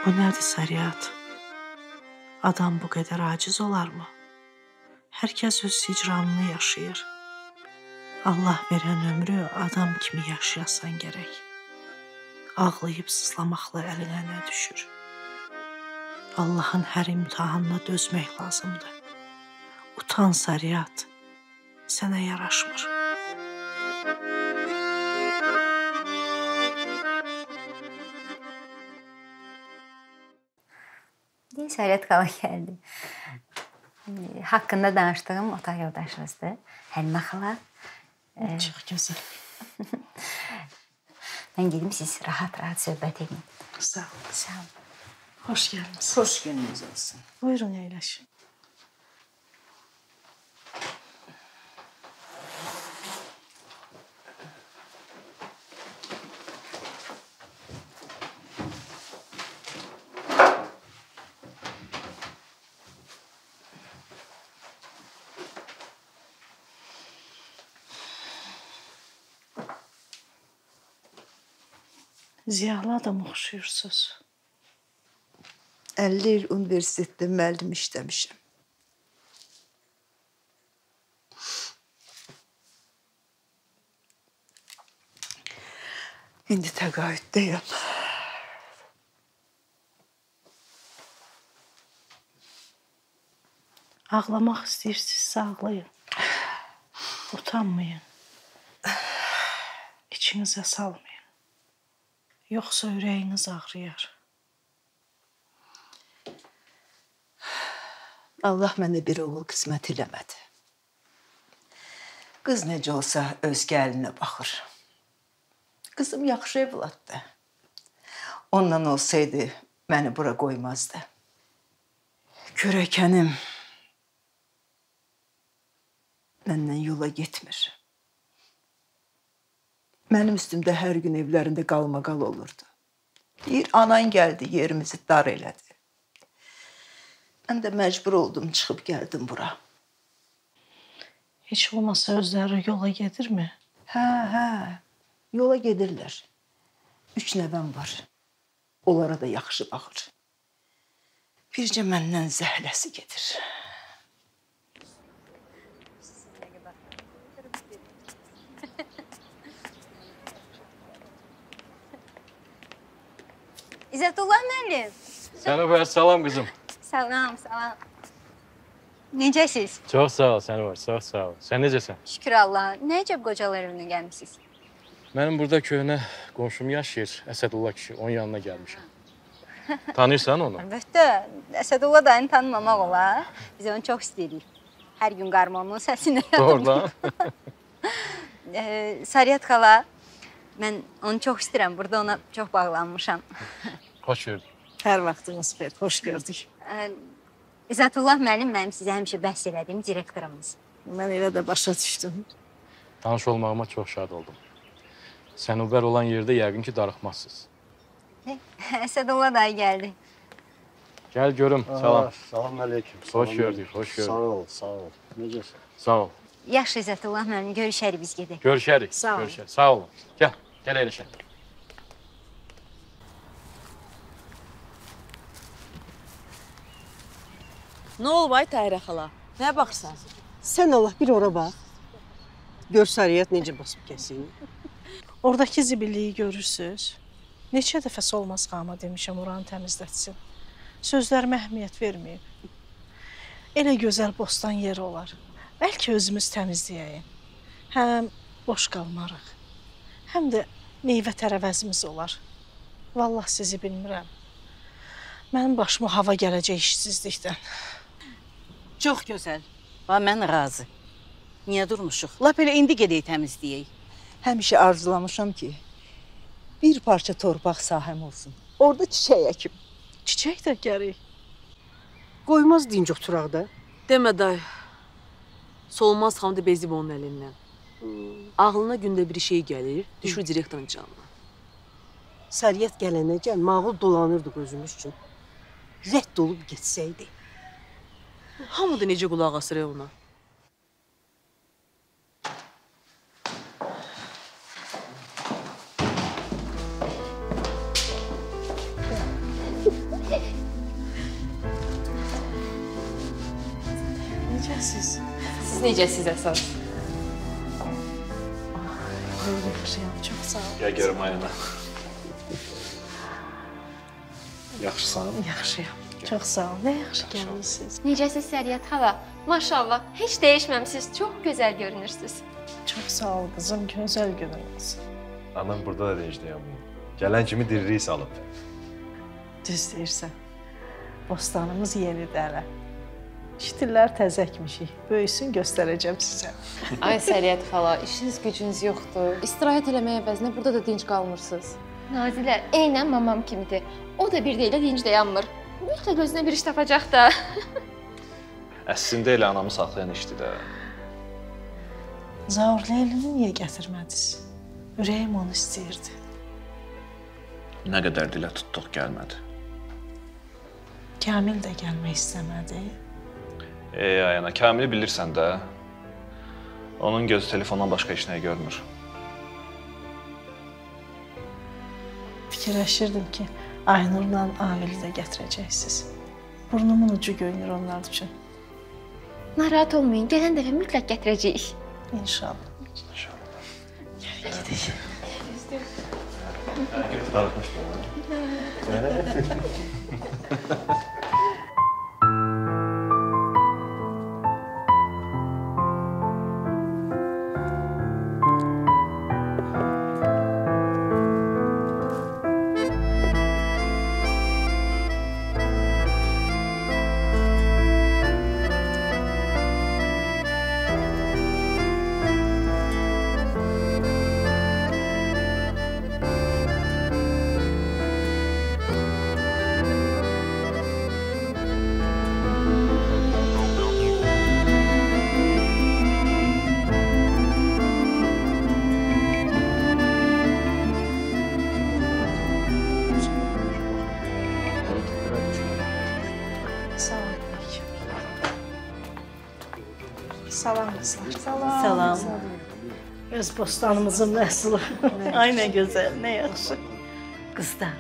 Bu nədir Sariyat? Adam bu qədər aciz olarmı? Hər kəs öz hicranını yaşayır. Allah verən ömrü adam kimi yaşayasan gərək. Ağlayıb sızlamaqla əlinə nə düşür? Allahın hər imtihanına dözmək lazımdır. Utan Sariyat, sənə yaraşmır. Səriyat qala gəldi. Haqqında danışdığım otaq yoldaşımızdır. Həlimə xala. Çox gözəl. Mən gedim, siz rahat-rahat söhbət edin. Sağ olun. Sağ olun. Xoş gəlmişsiniz. Xoş gününüz olsun. Buyurun, əyləşin. Ziyalı adam oxşuyursuz. 50 il universitetdə müəllim işləmişəm. İndi təqaüddəyəm. Ağlamaq istəyirsinizsə ağlayın. Utanmayın. İçinizə salmayın. Yoxsa ürəyiniz ağrıyar. Allah mənə bir oğul qismət eləmədi. Qız necə olsa öz gəlinə baxır. Qızım yaxşı evladdır. Ondan olsaydı məni bura qoymazdı. Kürəkənim məndən yola getmir. Mənim üstümdə hər gün evlərində qalmaqal olurdu. Deyir, anan gəldi, yerimizi dar elədi. Mən də məcbur oldum, çıxıb gəldim bura. Heç olmasa özləri yola gedirmi? Hə, yola gedirlər. 3 nəvəm var. Onlara da yaxşı baxır. Bircə məndən zəhləsi gedir. İzzətullah müəllim. Sənə salam qızım. Salam, salam. Necəsiz? Çox sağ ol, səni var, çox sağ ol. Sən necəsən? Şükür Allah. Nə əcəb qocalar evinə gəlmişsiniz? Mənim burada köhnə qonşum yaşayır, Əsədullah kişi. Onun yanına gəlmişəm. Tanıyırsan onu? Əlbəttə. Əsədullah dayını tanımamaq olar. Biz onu çox istəyirik. Hər gün qarmonun səsini Doğrudan. Sariyat xala, mən onu çox istəyirəm. Burada ona çox bağlanmışam. Xoş gördük. Hər vaxtınız xeyir, xoş gördük. İzzətullah müəllim mənim sizə həmişə bəhs elədiyim direktorumuz. Mən elə də başa düşdüm. Tanış olmağıma çox şad oldum. Sənubər olan yerdə yəqin ki, darıxmazsınız. Əsədullah dayı gəldi. Gəl görüm, salam. Salam aleyküm. Xoş gördük, xoş gördük. Sağ ol, sağ ol. Necəsən? Sağ ol. Yaxşı İzzətullah müəllim, görüşərik biz gedək. Görüşərik, Sağ ol. görüşərik. Sağ olun. Gəl əyləşək. Nə olub ay Tahirə xala? Nə baxırsan? Sən Allah bir ora bax. Gör Sariyat necə basıb kəsir. Oradakı zibilliyi görürsünüz. Neçə dəfə Solmaz xanıma demişəm oranı təmizlətsin. Sözlərimə əhəmiyyət verməyib. Elə gözəl bostan yeri olar. Bəlkə özümüz təmizləyəyik. Həm boş qalmarıq. Həm də meyvə tərəvəzimiz olar. Vallahi sizi bilmirəm. Mənim başıma hava gələcək işsizlikdən. Çox gözəl. Və mən razı. Niyə durmuşuq? Lap elə indi gedək təmizləyək. Həmişə arzulamışam ki, bir parça torpaq sahəm olsun. Orada çiçək əkim. Çiçək də gərik. Qoymaz dinc oturaq da. Demə day. Solmaz xanım da bezib onun əlindən. Ağlına gündə bir şey gəlir, düşür direktorun canına. Sariyat gələnəcən mağul dolanırdıq özümüz üçün. Rədd olub getsəydi. Hamı da necə qulaq asır ona. Necəsiz? Siz necəsiz əsas? Yaxşıyam, çox sağ ol. Gəl görüm ayına. Yaxşısan? Yaxşıyam, çox sağ ol. Nə yaxşı gəlmişsiniz. Necəsiz Səriyət xala? Maşallah, heç dəyişməmisiniz. Çox gözəl görünürsünüz. Çox sağ ol qızım, gözəl gününüz. Anam burada da deyəcəyəm. Gələn kimi diririk salıb. Düz deyirsən. Bostanımız yenidir hələ. İşdirlər təzəkmişik. Böyüsün göstərəcəm sizə. Ay Səriyət xala, işiniz gücünüz yoxdur. İstirahət eləməyə əvəzinə burada da dinc qalmırsınız. Nazilə, eynən mamam kimidir. O da bir deyilə dinc dayanmır. Mütləq özünə bir iş tapacaq da. Əslində elə anamı saxlayan işdir də. Zaur Leylini niyə gətirmədiniz? Ürəyim onu istəyirdi. Nə qədər dilə tutduq gəlmədi. Kamil də gəlmək istəmədi. Ayana, Kamili bilirsən də. Onun gözü telefondan başqa heç nəyi görmür. Fikirləşirdim ki, Aynurla Amili də gətirəcəksiniz. Burnumun ucu göynür onlar üçün. Narahat olmayın, gələn dəfə mütləq gətirəcəyik. İnşallah. Gəl gedək. Salam qızlar. Salam. Öz bostanımızın məhsulu. Ay nə gözəl, nə yaxşı. Qızlar,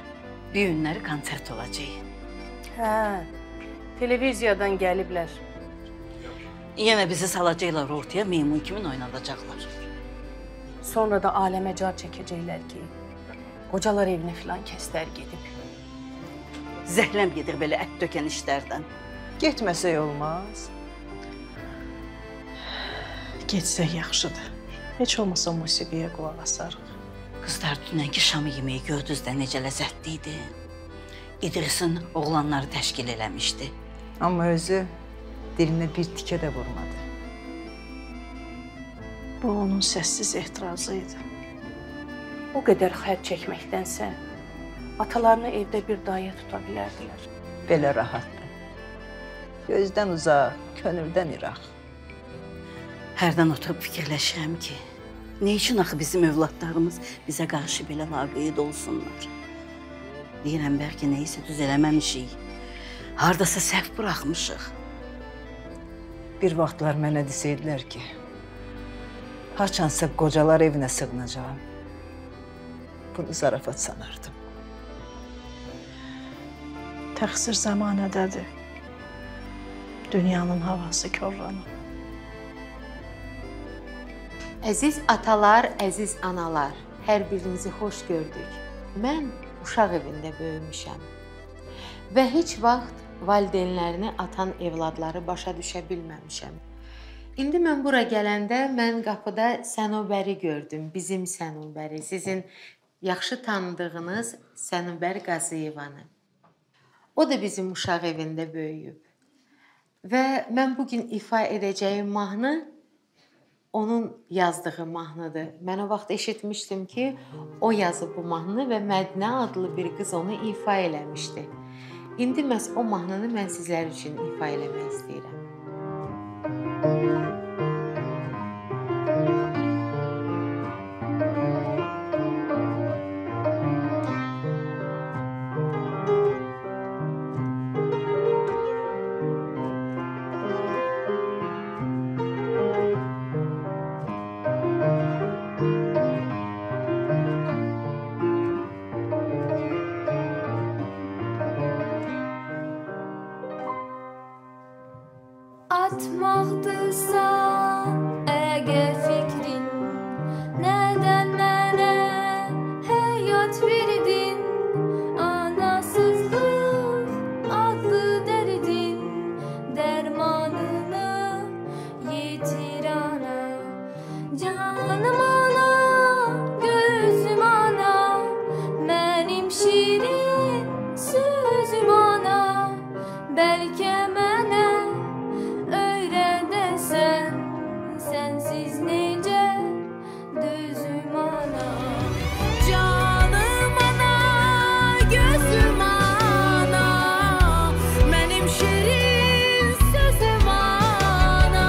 düyünləri konsert olacaq. Hə, televiziyadan gəliblər. Yenə bizi salacaqlar ortaya, meymun kimi oynadacaqlar. Sonra da aləmə car çəkəcəklər ki, qocalar evinə filan kəslər gedib. Zəhləm gedir belə ət dökən işlərdən. Getməsək olmaz. Getsək yaxşıdır. Heç olmasa musiqiyə qulaq asarıq. Qızlar, dünənki şamı yeməyi gördünüz də necə ləzzətli idi. İdrisin oğlanları təşkil eləmişdi. Amma özü dilinə bir tikə də vurmadı. Bu onun səssiz etirazı idi. O qədər xərc çəkməkdənsə, atalarını evdə bir daya tuta bilərdilər. Belə rahatdır. Gözdən uzaq, könüldən iraq. Hərdən oturub fikirləşirəm ki, nə üçün axı bizim övladlarımız bizə qarşı belə laqeyd olsunlar? Deyirəm, bəlkə nəyisə düz eləməmişik, hardasa səhv buraxmışıq. Bir vaxtlar mənə desəydilər ki, haçansa qocalar evinə sığınacağım. Bunu zarafat sanardım. Təqsir zamanədədir. Dünyanın havası korlanır. Əziz atalar, əziz analar, hər birinizi xoş gördük. Mən uşaq evində böyümüşəm və heç vaxt valideynlərini atan evladları başa düşə bilməmişəm. İndi mən bura gələndə mən qapıda Sənubəri gördüm, bizim Sənubəri, sizin yaxşı tanıdığınız Sənubər Qaziyevanı. O da bizim uşaq evində böyüyüb və mən bugün ifa edəcəyim mahnı onun yazdığı mahnıdır. Mən o vaxt eşitmişdim ki, o yazıb bu mahnını və Mədinə adlı bir qız onu ifa eləmişdi. İndi məhz o mahnını mən sizlər üçün ifa eləmək istəyirəm. Atmaqdırsa əgər fikrin, nədən mənə həyat verdin? Anasızlıq adlı dərdin, dərmanını yetir ana. Canım ana, gözüm ana, mənim şirin sözüm ana. Bəlkə mənə sensiz necə düzüm ana. Canım ana, gözüm ana, mənim şirin sözüm ana.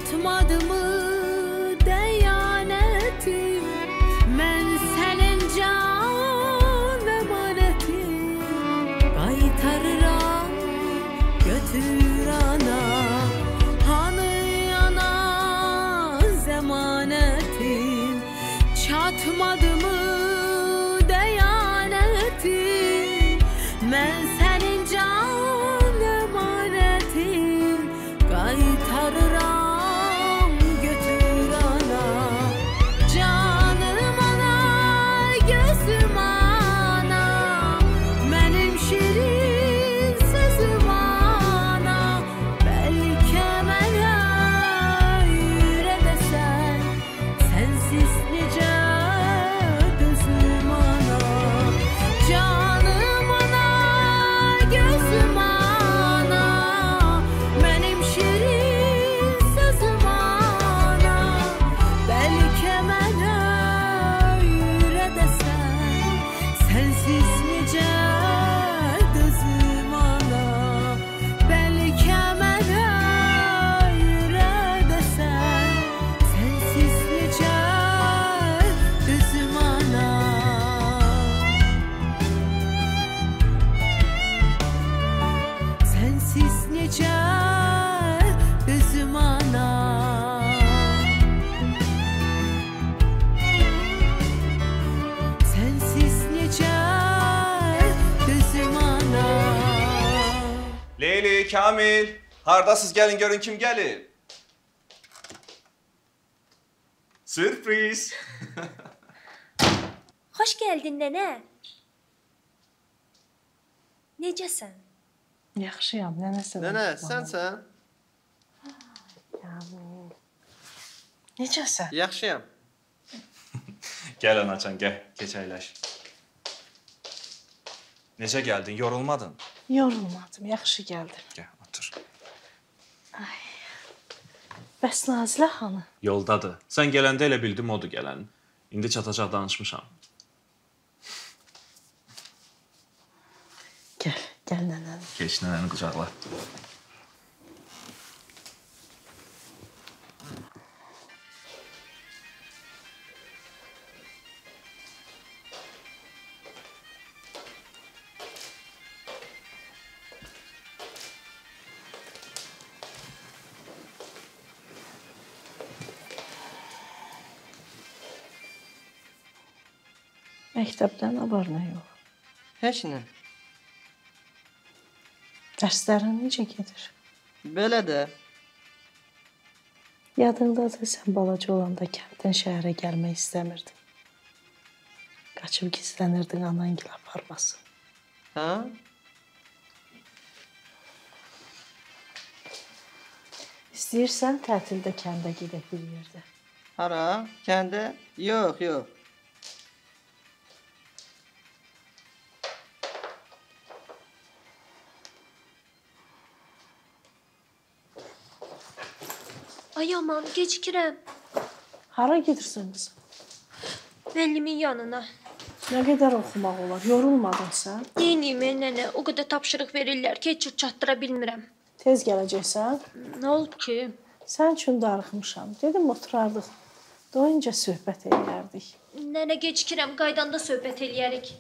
çatmadı mı deyanetim? Mən sənin can emanetim. Qaytarıram götür ana, hanı ana zemanetim. Çatmadı mı deyanetim? Mən sənin can emanetim. Qaytarıram götür ana, canım ana, gözüm ana, mənim şirin sözüm ana. Bəlkə mənə ürədəsən, sənsiz necə dözüm ana. Canım ana, gözüm ana, mənim şirin sözüm ana. Bəlkə mənə ürədəsən, sənsiz necə dözüm ana. Bəlkə mənə ürədəsən, sənsiz necə dözüm ana. Sensiz necə dözüm ana. Sensiz necə dözüm ana. Leyli, Kamil, hardasınız? Gelin görün kim gelir. Sürpriz. Xoş gəldin nənə. Necəsən? Yaxşıyam, nənəsə. Nene, sensen? Necəsən? Yaxşıyam. Gel anacan, gel. Geç əyləş. Necə gəldin? Yorulmadın? Yorulmadım, yaxşı gəldim. Gel, otur. Bəs Nazilə xanım? Yoldadır. Sən gələndə elə bildim odur gələn. İndi çatacaq danışmışam. Gəl nənəni. Geç nənəni qucaqla. Məktəbdən nə var, nə yox? Heç nə. Dərslərin necə gedir? Belə də. Yadındadır, sən balaca olanda kənddən şəhərə gəlmək istəmirdin. Qaçıb gizlənirdin anan gil aparmasın. Hə? İstəyirsən tətildə kəndə gedək bir yerdə. Hara? Kəndə? Yox, yox. Ay aman, gecikirəm. Hara gedirsən qızım? Müəllimin yanına. Nə qədər oxumaq olar? Yorulmadın sən? Neyniyim nənə? O qədər tapşırıq verirlər ki, heç cür çatdıra bilmirəm. Tez gələcəksən? Nə olub ki? Sən üçün darıxmışam. Dedim, oturardıq. Doyunca söhbət edərdik. Nənə, gecikirəm. Qaydanda söhbət eləyərik.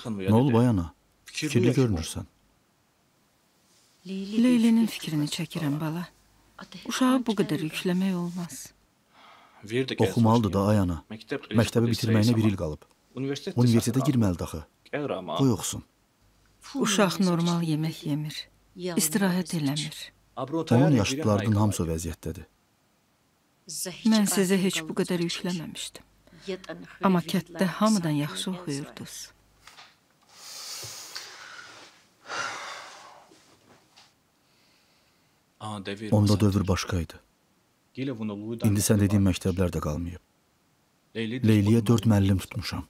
Nə olub ay ana? Fikirli görünürsən. Leylinin fikrini çəkirəm bala. Uşağı bu qədər yükləmək olmaz. Oxumalıdır da ay ana. Məktəbi bitirməyinə bir il qalıb. Universitetə girməlidir axı. Qoy oxusun. Uşaq normal yemək yemir. İstirahət eləmir. Onun yaşlılarının hamısı o vəziyyətdədir. Mən sizə heç bu qədər yükləməmişdim. Amma kətdə hamıdan yaxşı oxuyurdunuz. Onda dövr başqa idi. İndi sən dediyin məktəblər də qalmayıb. Leyliyə 4 müəllim tutmuşam.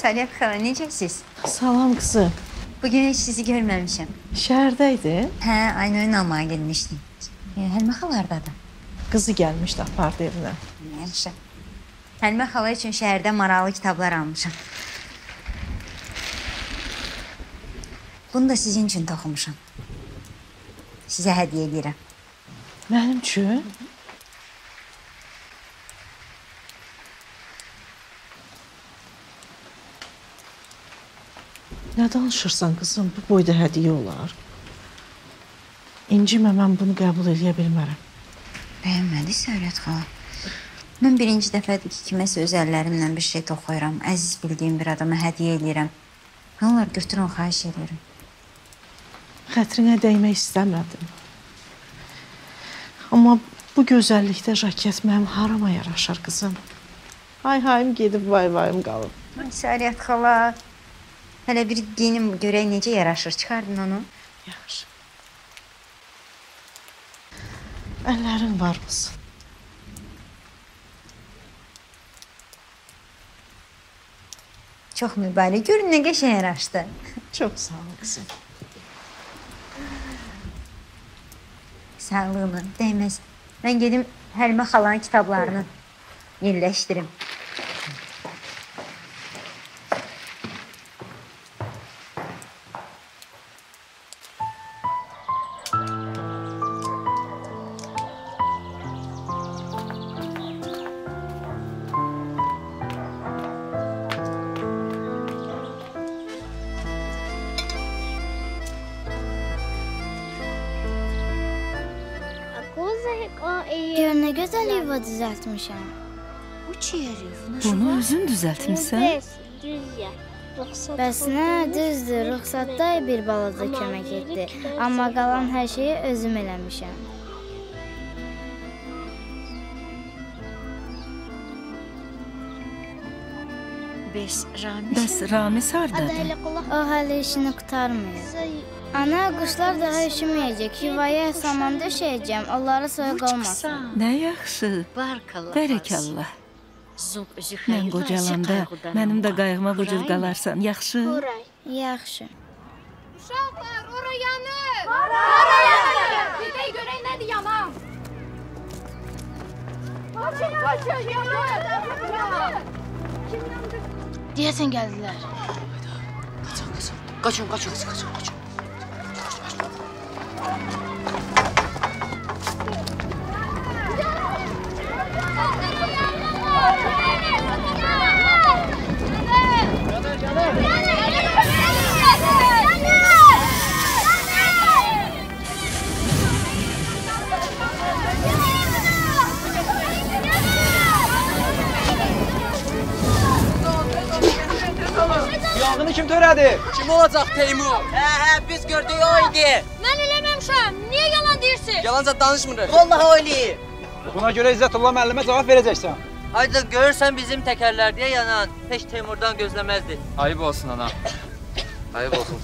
Salihat xala, necəsiz? Salam qızım. Bugün heç sizi görməmişəm. Şəhərdəydin? Hə, aynı oyun almağa gelmişdim. Həlmə xalardadır. Qızı gəlmişdi, apardı evinə. Yaxşı. Həlmə xala üçün şəhərdə maraqlı kitablar almışam. Bunu da sizin üçün toxumuşam. Sizə hədiyyə edirəm. Mənim üçün? Nə danışırsan qızım? Bu boyda hədiyyə olar. İncimə, mən bunu qəbul edə bilmərəm. Bəyənmədi Sərət xala. Mən birinci dəfədir ki, kiməsə öz əllərimlə bir şey toxuyuram. Əziz bildiyim bir adama hədiyyə edirəm. Nə olar, götürün, xahiş edirəm. Xətrinə dəymək istəmədim. Amma bu gözəllikdə jaket mənim harama yaraşır qızım. Hay-hayım gedib, vay-vayım qalıb. Sərət xala, hələ bir geyinim görək necə yaraşır. Çıxardın onu. Yaxşı. Əllərin var mısın? Çox mübarək. Görün nə qəşəng yaraşdı. Çox sağ ol qızım. Sağlığına dəyməz. Mən gedim Həlmə xalanın kitablarını yerləşdirim. Gör nə gözəl yuva düzəltmişəm. Bu çiyəri. Bunu özün düzəltmisən? Bəs nə, düzdür, ruxsatda bir balaca kömək etdi. Amma qalan hər şeyi özüm eləmişəm. Bəs Ramiz hardadır? O hələ işini qurtarmıyor. Ana, quşlar daha üşüməyəcək. Yuvaya saman döşəyəcəm, onlara soyuq olmasın. Nə yaxşı. Bərəkallah. Mən qocalanda mənim də qayğıma bu cür qalarsan, yaxşı? Yaxşı. Uşaqlar, ora yanır! Ora yanır! Bir də görək nədir yanan? Qaçın, yanır! Deyəsən gəldilər. Qaçın. Yanğını kim törədi? Kim olacaq Teymur? Biz gördük o idi. Mən eləməmişəm. Niyə yalan deyirsən? Yalanca danışmırıq. Vallahi öyle. Buna görə İzzətullah müəllimə cavab verəcəksən. Aydın görürsən bizim təkərlərdə yanan heç Teymurdan gözləməzdi. Ayıb olsun ana. Ayıb olsun.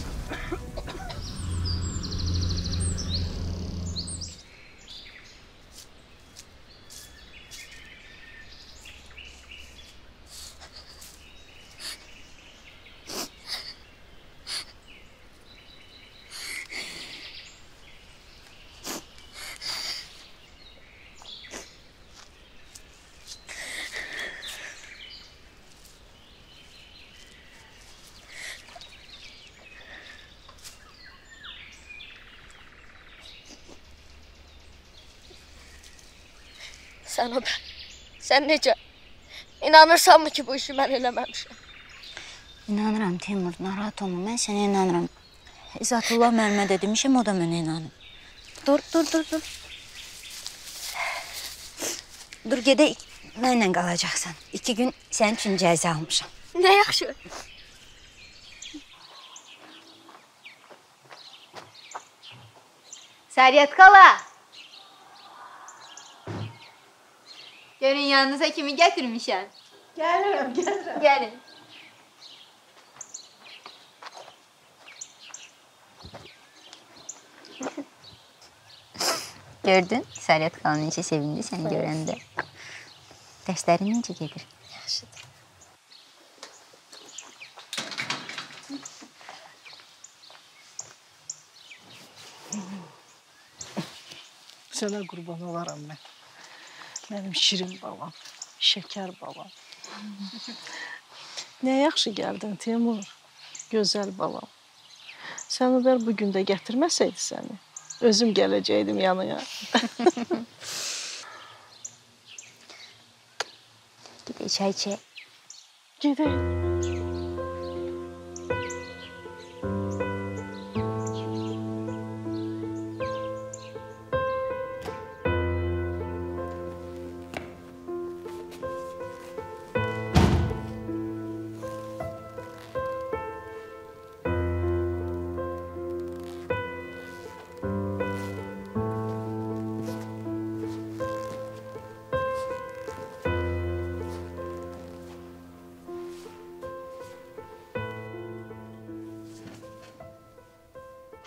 Sən o ben. Sən necə? İnanırsanmı ki bu işi mən eləməmişəm? İnanıram Teymur, narahat olma. Mən sənə inanıram. İzzətullah müəllimə də demişəm, o da mənə inanır. Dur. Dur, gedək. Mənlə qalacaqsan. 2 gün sənin üçün cəza almışam. Nə yaxşı. Sariyyət qala. Görün yanınıza kimi gətirmişəm. Gəlirəm. Gəlin. Gördün, Sariyyət xala necə sevindi səni görəndə. Dərslərin necə gedir? Yaxşıdır. Sənə qurban olaram mən. Mənim şirin balam, şəkər balam. Nə yaxşı gəldin Teymur, gözəl balam. Sənudar bugün də gətirməsəydi səni, özüm gələcəkdim yanına. Gidək çay içək. Gedək.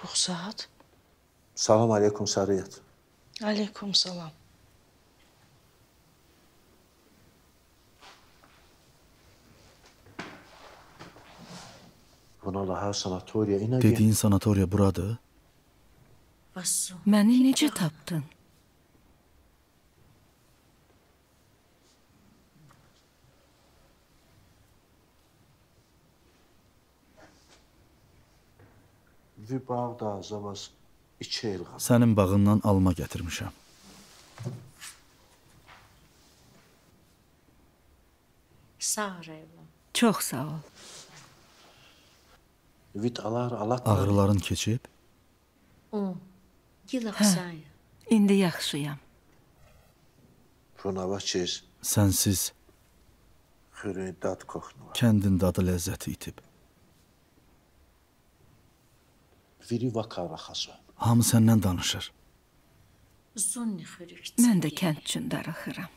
Ruxsat. Salam aleykum Sarıyat. Aleykum salam. Dediyin sanatoriya buradır. Məni necə tapdın? Sənin bağından alma gətirmişəm. Çox sağ ol. Ağrıların keçib? Hə, indi yaxşıyam. Sənsiz kəndin dadı ləzzəti itib. Hamı səndən danışır. Mən də kənd üçün darıxıram.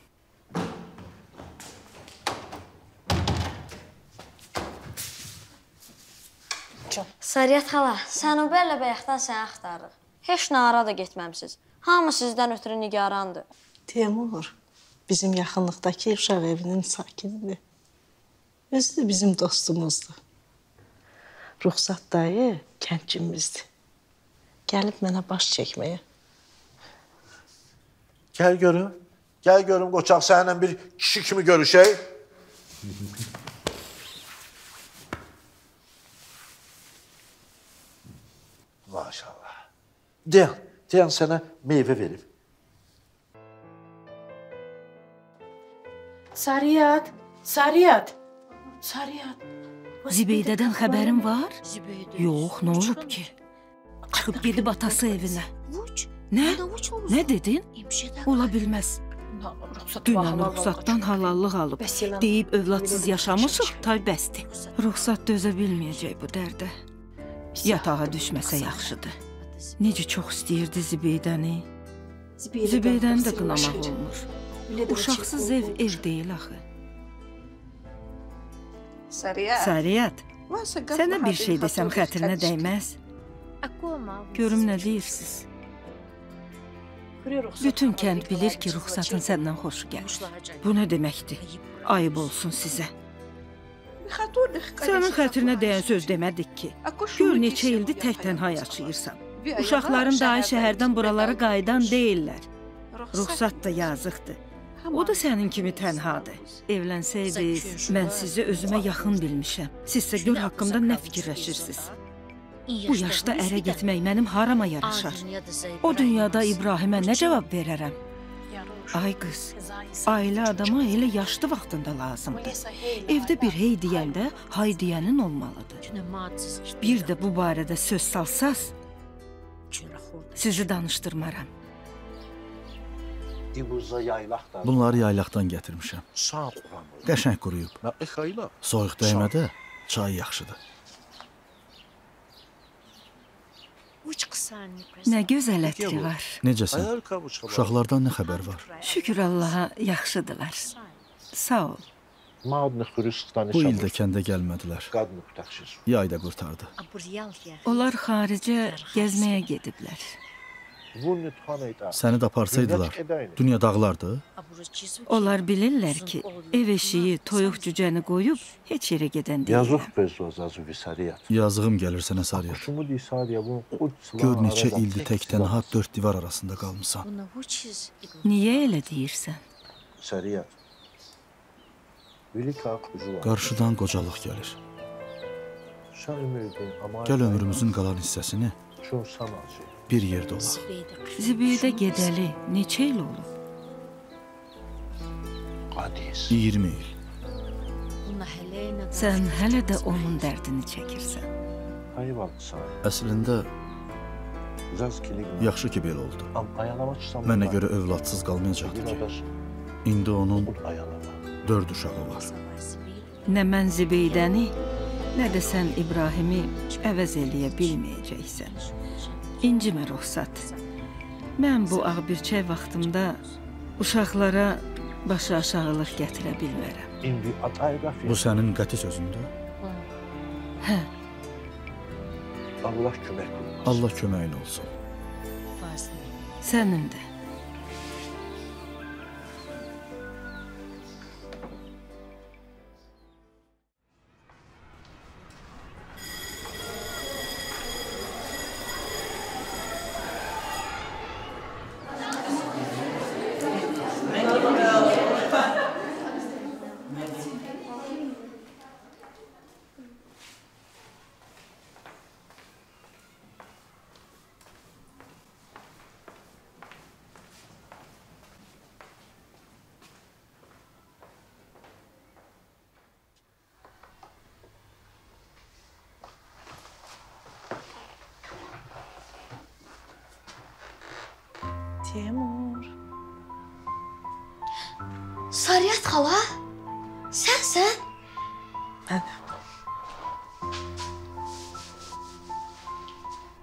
Sariyat xala, Sənubərlə bayaqdan səni axtarırıq. Heç nara da getməmsiz. Hamı sizdən ötürü nigarandır. Teymur, bizim yaxınlıqdakı uşaq evinin sakinidir. Özü də bizim dostumuzdur. Ruxsat dayı kəndçimizdir. Gəlib mənə baş çəkməyə. Gəl görüm qoçaq səninlə bir kişi kimi görüşək. Maşallah. Deyən sənə meyvə verib. Sarıyat. Zibeydədən xəbərin var? Yox, nə olub ki? Çıxıb gedib atası evinə. Nə dedin? Ola bilməz. Dünən ruxsatdan halallıq alıb. Deyib övladsız yaşamışıq, tay bəsdir. Ruxsat dözə bilməyəcək bu dərdə. Yatağa düşməsə yaxşıdır. Necə çox istəyirdi Zibeydəni. Zibeydəni də qınamaq olmur. Uşaqsız ev deyil axı. Sariyat, sənə bir şey desəm xətrinə dəyməz. Görüm nə deyirsiniz? Bütün kənd bilir ki, ruxsatın səndən xoşu gəlir. Bu nə deməkdir? Ayıb olsun sizə. Sənin xətrinə dəyən söz demədik ki. Gör neçə ildir tək-tənha yaşayırsan. Uşaqların dahi şəhərdən buralara qayıdan deyirlər. Ruxsat da yazıqdır. O da sənin kimi tənhadır. Evlənsəydiniz, mən sizi özümə yaxın bilmişəm. Sizsə gör haqqımda nə fikirləşirsiniz. Bu yaşda ərə getmək mənim harama yaraşar. O dünyada İbrahimə nə cavab verərəm? Ay qız, ailə adama elə yaşlı vaxtında lazımdır. Evdə bir hey deyəndə hay deyənin olmalıdır. Bir də bu barədə söz salsaz, sizi danışdırmaram. Bunları yaylaqdan gətirmişəm. Qəşəng quruyub. Soyuq dəymədə çay yaxşıdır. Nə gözəl ətri var. Necəsən? Uşaqlardan nə xəbər var? Şükür Allaha, yaxşıdırlar. Sağ ol. Bu ildə kəndə gəlmədilər. Yay da qurtardı. Onlar xaricə gəzməyə gediblər. Səni də aparsaydılar, dünya dağlardı. Onlar bilirlər ki, ev eşiyi, toyuq cücəni qoyub heç yerə gedən deyil. Yazığım gəlir sənə Sariyat. Gör neçə ildir tək tənha 4 divar arasında qalmısan. Niyə elə deyirsən? Qarşıdan qocalıq gəlir. Gəl ömrümüzün qalan hissəsini bir yerdə olaq. Zibidə gedəli neçə il olub? 20 il. Sən hələ də onun dərdini çəkirsən. Əslində, yaxşı ki, belə oldu. Mənə görə övladsız qalmayacaqdı ki. İndi onun 4 uşağı var. Nə mən Zibeydəni, nə də sən İbrahimi əvəz eləyə bilməyəcəksən. İncimə ruxsat. Mən bu ağbirçək vaxtımda uşaqlara başı aşağılıq gətirə bilmərəm. Bu sənin qəti sözündür? Hə. Allah köməyin olsun. Sənin də. Teymur. Sariyat xala, sənsən? Mənəm.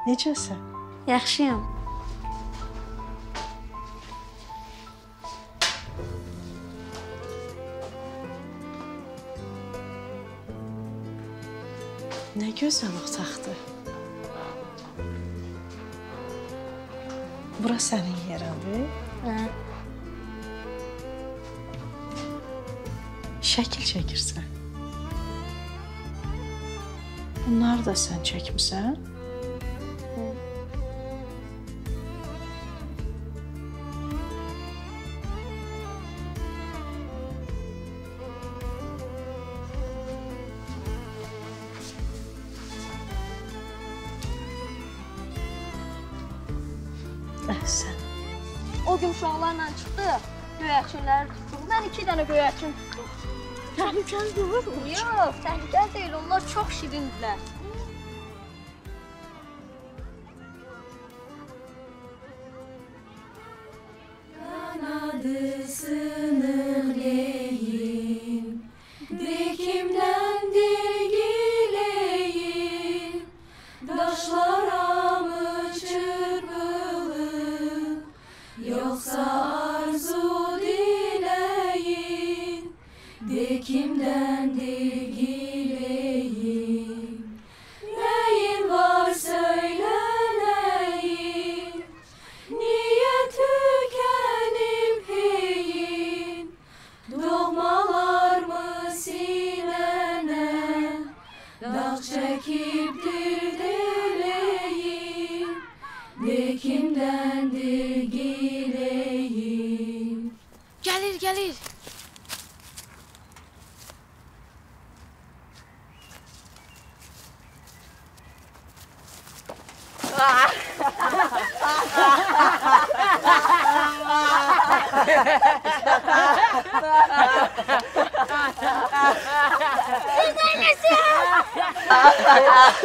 Necəsən? Yaxşıyam. Nə gözəl otaqdır. Bura sənin yerindir? Hə. Şəkil çəkirsən. Bunları da sən çəkmisən? Əhsən. O gün uşaqlarla çıxdı, göyərçinləri tutduq. Mən 2 dənə göyərçin tutduq. Təhlükəli durur mu? Yox, təhlükəli deyil. Onlar çox şirindirlər. Kanadı sınırlayın, dikimden dilgileyin, daşlara mı çırpılın, yoksa arzu dileyin, dikimden dilgileyin. Neyin var söyleneyin, niye tükenip heyin, doğmalar mı sinene, dağ çekip dildeleyin, dikimden dilgileyin. Gəlir, gəlir.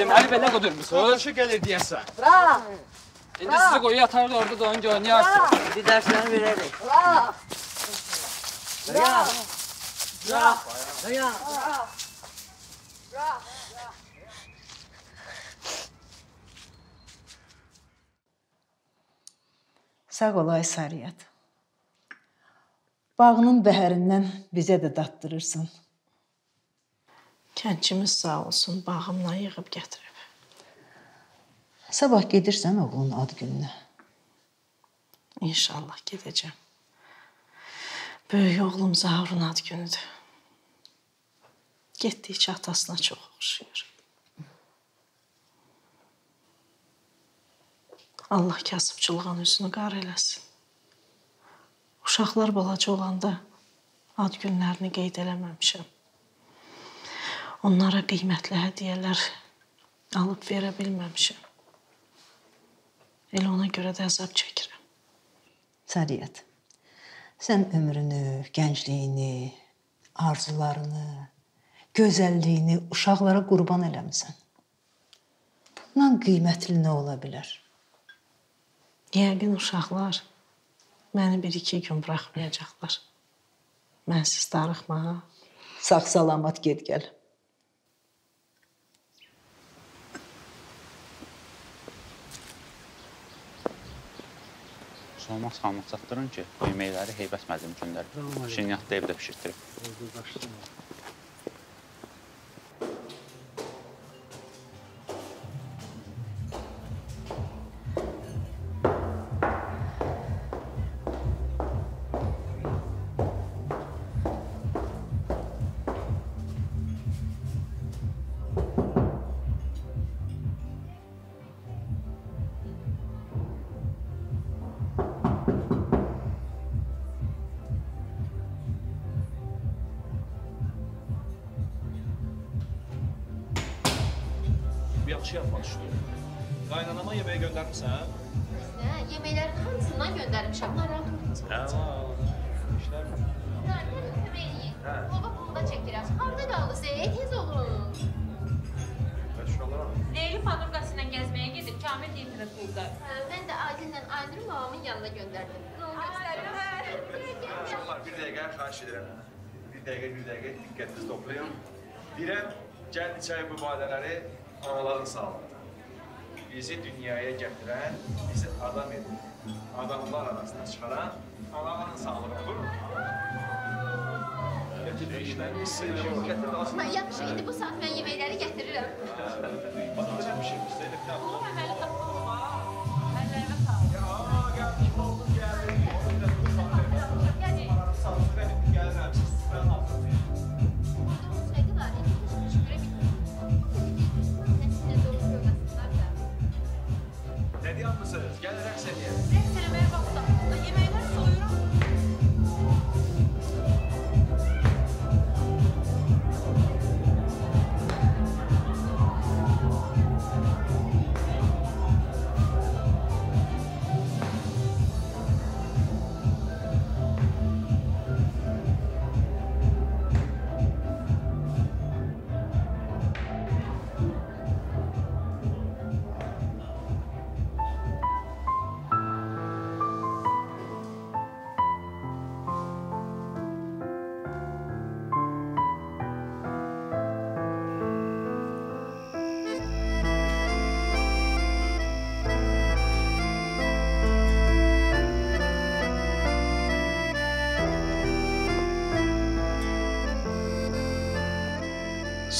Deməli belə qudurmusunuz? Xoşu gəlir deyəsən. Bravo. İndi sizi qoyu atardı orada da onu oynayarsın. Bir dərslərini verərik. Bravo. Bravo. Bravo. Bravo. Sağ ol ay Sariyat. Bağının bəhərindən bizə də datdırırsan. Kəndçimiz sağ olsun, bağımla yığıb gətirib. Sabah gedirsən oğlunun ad gününə. İnşallah gedəcəm. Böyük oğlum Zaurun ad günüdür. Getdikcə atasına çox oxşuyur. Allah kasıbçılığın üzünü qar eləsin. Uşaqlar balaca olanda ad günlərini qeyd eləməmişəm. Onlara qiymətli hədiyyələr alıb verə bilməmişəm. Elə ona görə də əzab çəkirəm. Sariyyət, sən ömrünü, gəncliyini, arzularını, gözəlliyini uşaqlara qurban eləmisən. Bundan qiymətli nə ola bilər? Yəqin uşaqlar məni bir-iki gün buraxmayacaqlar. Mənsiz darıxma. Sağ-salamat get gəl. Olmaz xanımı çatdırın ki, yeməkləri Heybət müəllim göndərib. Şirniyyatda evdə pişirtdirib. Yaxşı yapmaq istiyorum. Qaynanama yeməyə göndərmirsən? Nə, yeməklərin hamısından göndərmişəm. Narahat olacaq. İşlər mi? Baba bunu da çəkirəm. Harada qaldı Zeyd? Tez olun. Leyli fabrikası ilə gəzməyə gedib, Kamil deyilmə burada. Mən də Adillə Aynur babamın yanına göndərdim. Uşaqlar, bir dəqiqə xahiş edirəm. Bir dəqiqə diqqətinizi toplayın. Deyirəm, gəldi çay mübadilələri anaların sağlığına. Bizi dünyaya gətirən, bizi adam edən, adamlar arasına çıxaran anaların sağlığına. Buyurun. Gətirin işləri, gətirin. Yaxşı, indi bu saat mən yeməkləri gətirirəm. Başlayacaq bir şey, Zeynep nə yapalım? Əməli tapalım ha. Əllərimə sağlıq. Ya, gəldik, olduk, gəldik. Sağlıq verin, gəlirəm, siz süpərin altında. Olduğumuz nə qədər, indi şükürə Ne diyor musunuz? Gel rəqs edəyəm. Rəqs eləməyə vaxtda. Yeməklər soyuram.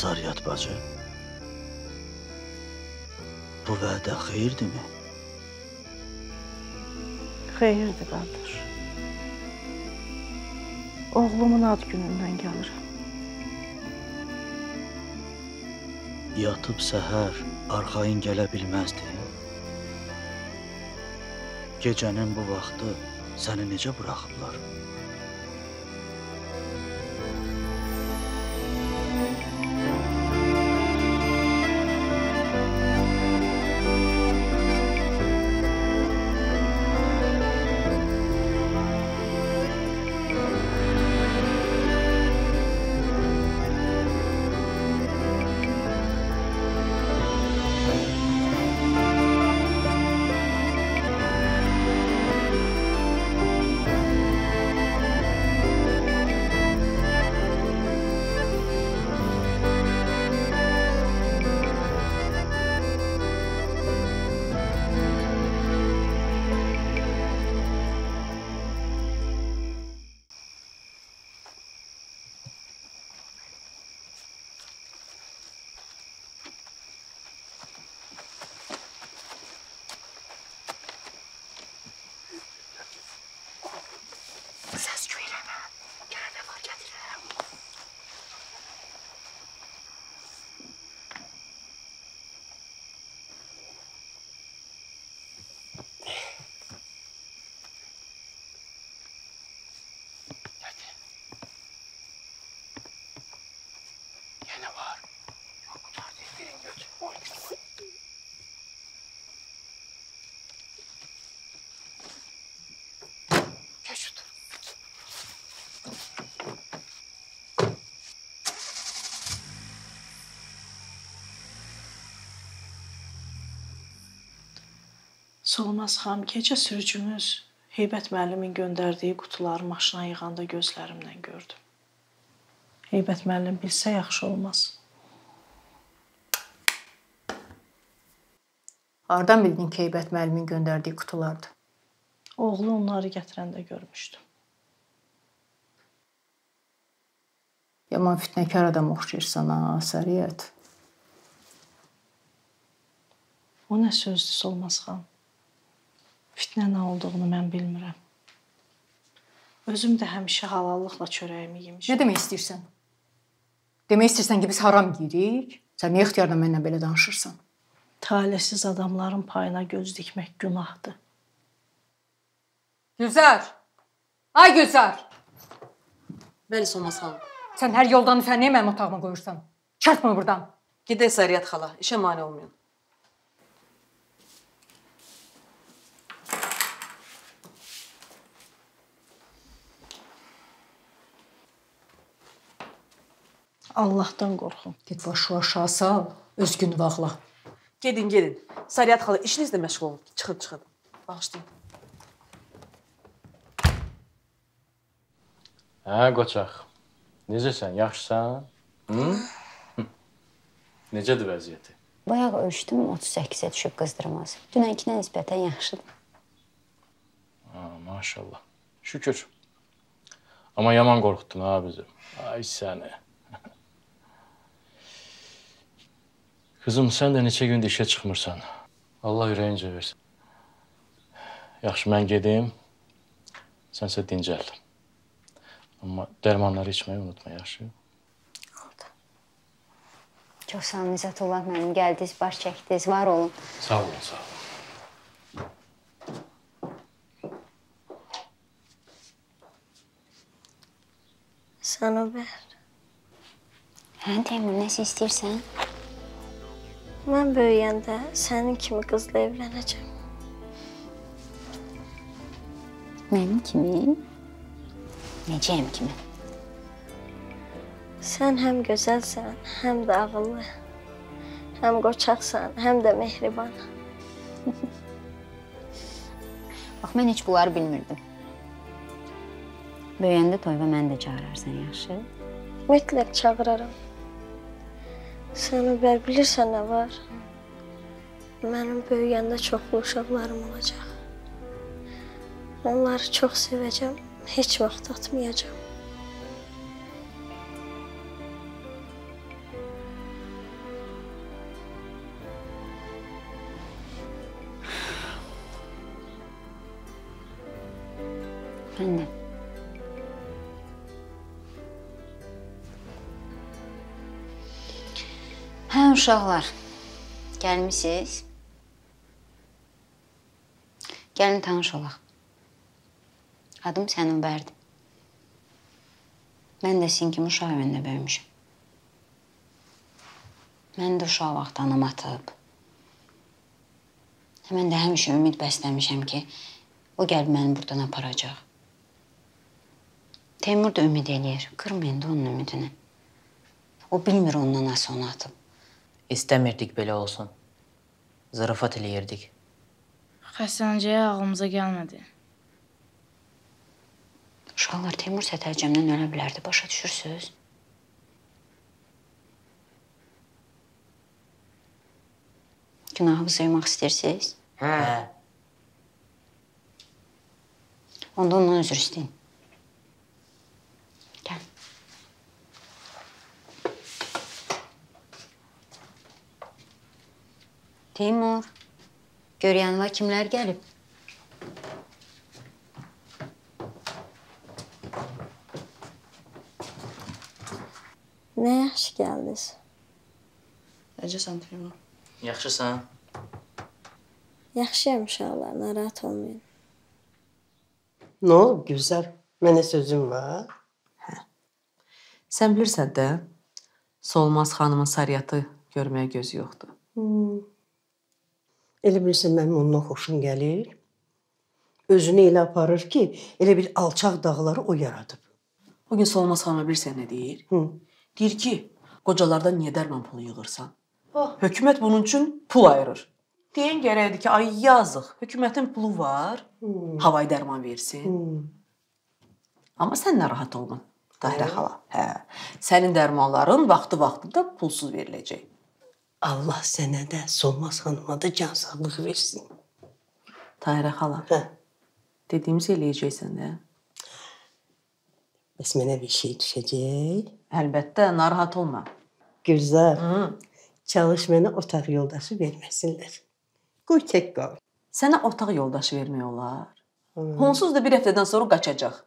Sariyat bacı, bu vədə xeyirdirmi? Xeyirdir, qardaş. Oğlumun ad günündən gəlirəm. Yatıb səhər arxayın gələ bilməzdi. Gecənin bu vaxtı səni necə buraxıblar? Solmaz xanım, gecə sürücümüz Heybət müəllimin göndərdiyi qutuları maşına yığanda gözlərimdən gördüm. Heybət müəllim bilsə yaxşı olmaz. Hardan bildin ki, Heybət müəllimin göndərdiyi qutulardır? Oğlu onları gətirəndə görmüşdüm. Yaman fitnəkar adam oxşayırsan ha, Sariyyət. O nə sözdür Solmaz xanım? Fitnə nə olduğunu mən bilmirəm. Özüm də həmişə halallıqla çörəyimi yemişəm. Nə demək istəyirsən? Demək istəyirsən ki, biz haram yeyirik? Sən niyə ixtiyarla mənlə belə danışırsan? Talihsiz adamların payına göz dikmək günahdır. Gülzar! Ay Gülzar! Bəli, Solmaz xanım. Sən hər yoldanı sən niyə mənim otağıma qoyursan? Çarpma buradan. Gedək Sariyyət xala, işə mane olmayın. Allahdan qorxun. Get başı aşağı sal, öz günü bağla. Gedin, gedin. Sariyyət xala, işinizlə məşğul olun. Çıxın. Bağışlayın. Hə, qoçaq. Necəsən, yaxşısan? Necədir vəziyyəti? Bayaq ölçdüm, 38-ə düşüb qızdırmaz. Dünənkinə nisbətən yaxşıdır. Maşallah. Şükür. Amma yaman qorxutdun ha bizi. Ay səni. Qızım, sən də neçə gündür işə çıxmırsan. Allah ürəyincə versin. Yaxşı, mən gedim. Sənsə dincəl. Amma dərmanları içməyi unutma, yaxşı? Oldu. Çox sağ olun, İzzətullah mənim. Gəldiniz, baş çəkdiniz, var olun. Sağ olun, sağ olun. Sanober. Hə, Teymur, nəsə istəyirsən? Mən böyüyəndə sənin kimi qızla evlənəcəm. Mənim kimi? Necəyəm kimi? Sən həm gözəlsən, həm də ağıllı. Həm qoçaqsan, həm də mehriban. Bax, mən heç bunları bilmirdim. Böyüyəndə toyva məni də çağırarsan, yaxşı? Mütləq çağıraram. Sanober, bilirsən nə var? Mənim böyüyəndə çoxlu uşaqlarım olacaq. Onları çox sevəcəm, heç vaxt atmayacam. Mən də. Hə, uşaqlar, gəlmişsiniz. Gəlin tanış olaq. Adım Sənubərdir. Mən də sizin kimi uşaq evində böyümüşəm. Mən də uşaq vaxt anam atıb. Mən də həmişə ümid bəsləmişəm ki, o gəlib məni buradan aparacaq. Teymur da ümid eləyir. Qırmayın da onun ümidini. O bilmir ondan nasıl onu atıb. İstəmirdik belə olsun. Zarafat eləyirdik. Xəstəncəyə ağlımıza gəlmədi. Uşaqlar, Teymur sətərcəmdən ölə bilərdi. Başa düşürsünüz? Günahımızı yuymaq istəyirsiniz? Hə. Onda ondan özür istəyin. Gəl. Teymur, gör yanıma kimlər gəlib? Nə yaxşı gəldiniz. Necəsən Teymur? Yaxşısan? Yaxşıyam uşaqlar, narahat olmayın. Nə olub, Gülzar? Mənə sözüm var. Sən bilirsən də, Solmaz xanımın Sariyyatı görməyə gözü yoxdur. Elə bilirsən, mənim ondan xoşum gəlir. Özünü elə aparır ki, elə bir alçaq dağları o yaradıb. Bugün Solmaz xanıma bilirsən nə deyir? Deyir ki, qocalardan niyə dərman pulu yığırsan? Hökumət bunun üçün pul ayırır. Deyən gərəkdir ki, ay yazıq, hökumətin pulu var, havayı dərman versin. Amma sən narahat olma, Tahirə xala. Hə, sənin dərmanların vaxtı-vaxtında pulsuz veriləcək. Allah sənə də, Solmaz xanıma da can sağlığı versin. Tahirə xala, dediyimizi eləyəcəksən də. Bəs mənə bir şey düşəcək? Əlbəttə, narahat olma. Gülzar, çalış mənə otaq yoldaşı verməsinlər. Qoy tək qal. Sənə otaq yoldaşı vermək olar. Onsuz da bir həftədən sonra qaçacaq.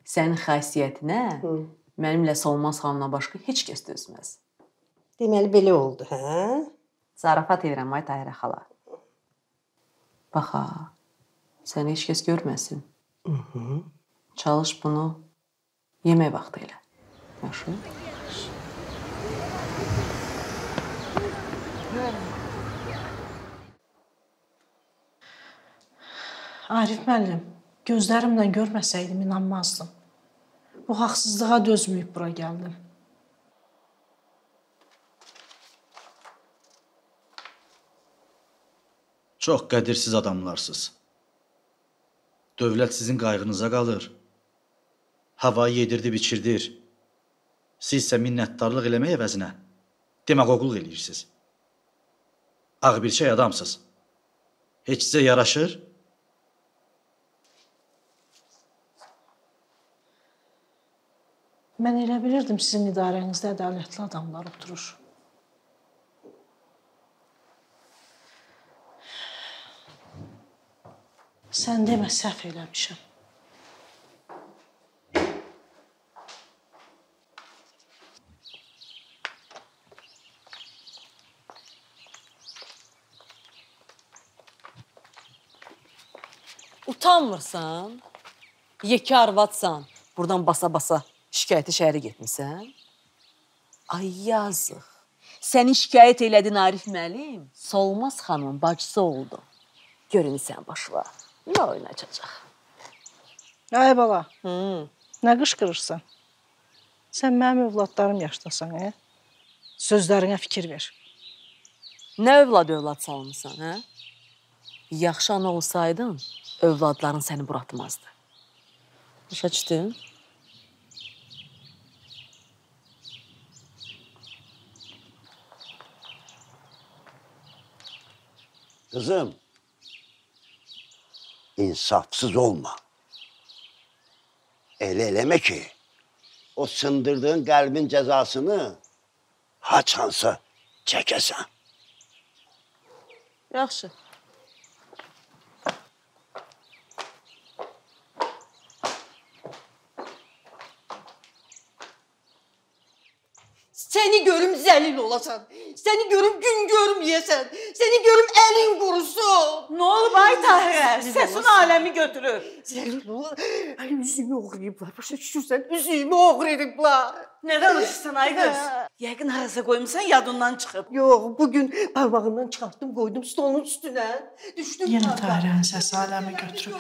Sənin xasiyyətinə mənimlə Solmaz xanımla başqa heç kəs dözməz. Deməli, belə oldu, hə? Zarafat edirəm, ay Tahirə xala. Baxa, səni heç kəs görməsin. Çalış bunu yemək vaxtı elə. Yaxşı? Arif müəllim, gözlərimlə görməsəydim inanmazdım. Bu haqsızlığa dözməyib bura gəldim. Çox qədirsiz adamlarsınız. Dövlət sizin qayğınıza qalır. Havayı yedirdi, biçirdir. Siz isə minnətdarlıq eləmək əvəzinə demagogluq eləyirsiniz. Ağ bir şey adamsınız. Heç sizə yaraşır? Mən elə bilirdim sizin idarənizdə ədalətli adamlar oturur. Sən demə, səhv eləmişəm. Utanmırsan, yekə arvadsan, buradan basa-basa şikayəti şəhərə getmirsən? Ay yazıq, səni şikayət elədin Arif müəllim, Solmaz xanımın bacısı oldu. Görün sən başla, nə oynayacaq? Ay bala, nə qışqırırsan? Sən mənim övladlarım yaşdasan, hə? Sözlərinə fikir ver. Nə övlad salmısan, hə? Yaxşı ana olsaydın, övladların səni buratmazdı. Başa düşdün? Kızım, insafsız olma. Eleme ki, o sındırdığın kalbin cezasını haçansa çekesen. Yaxşı. Seni görüm zəlil olasan, seni görüm gün görməyəsən, seni görüm əlin qurusun. Ne olub ay Tahirə? Səsin aləmi götürür. Zəlil olar, üzümü oğrayıblar, başa düşürsən, üzümü oğrayıblar. Ne danışırsan ay qız? Yəqin harasa qoymuşsan, yadından çıxıb. Yox, bugün parmağından çıxartdım, qoydum stolun üstünə. Düşdüm. Yenə Tahirənin səsi aləmi götürüb.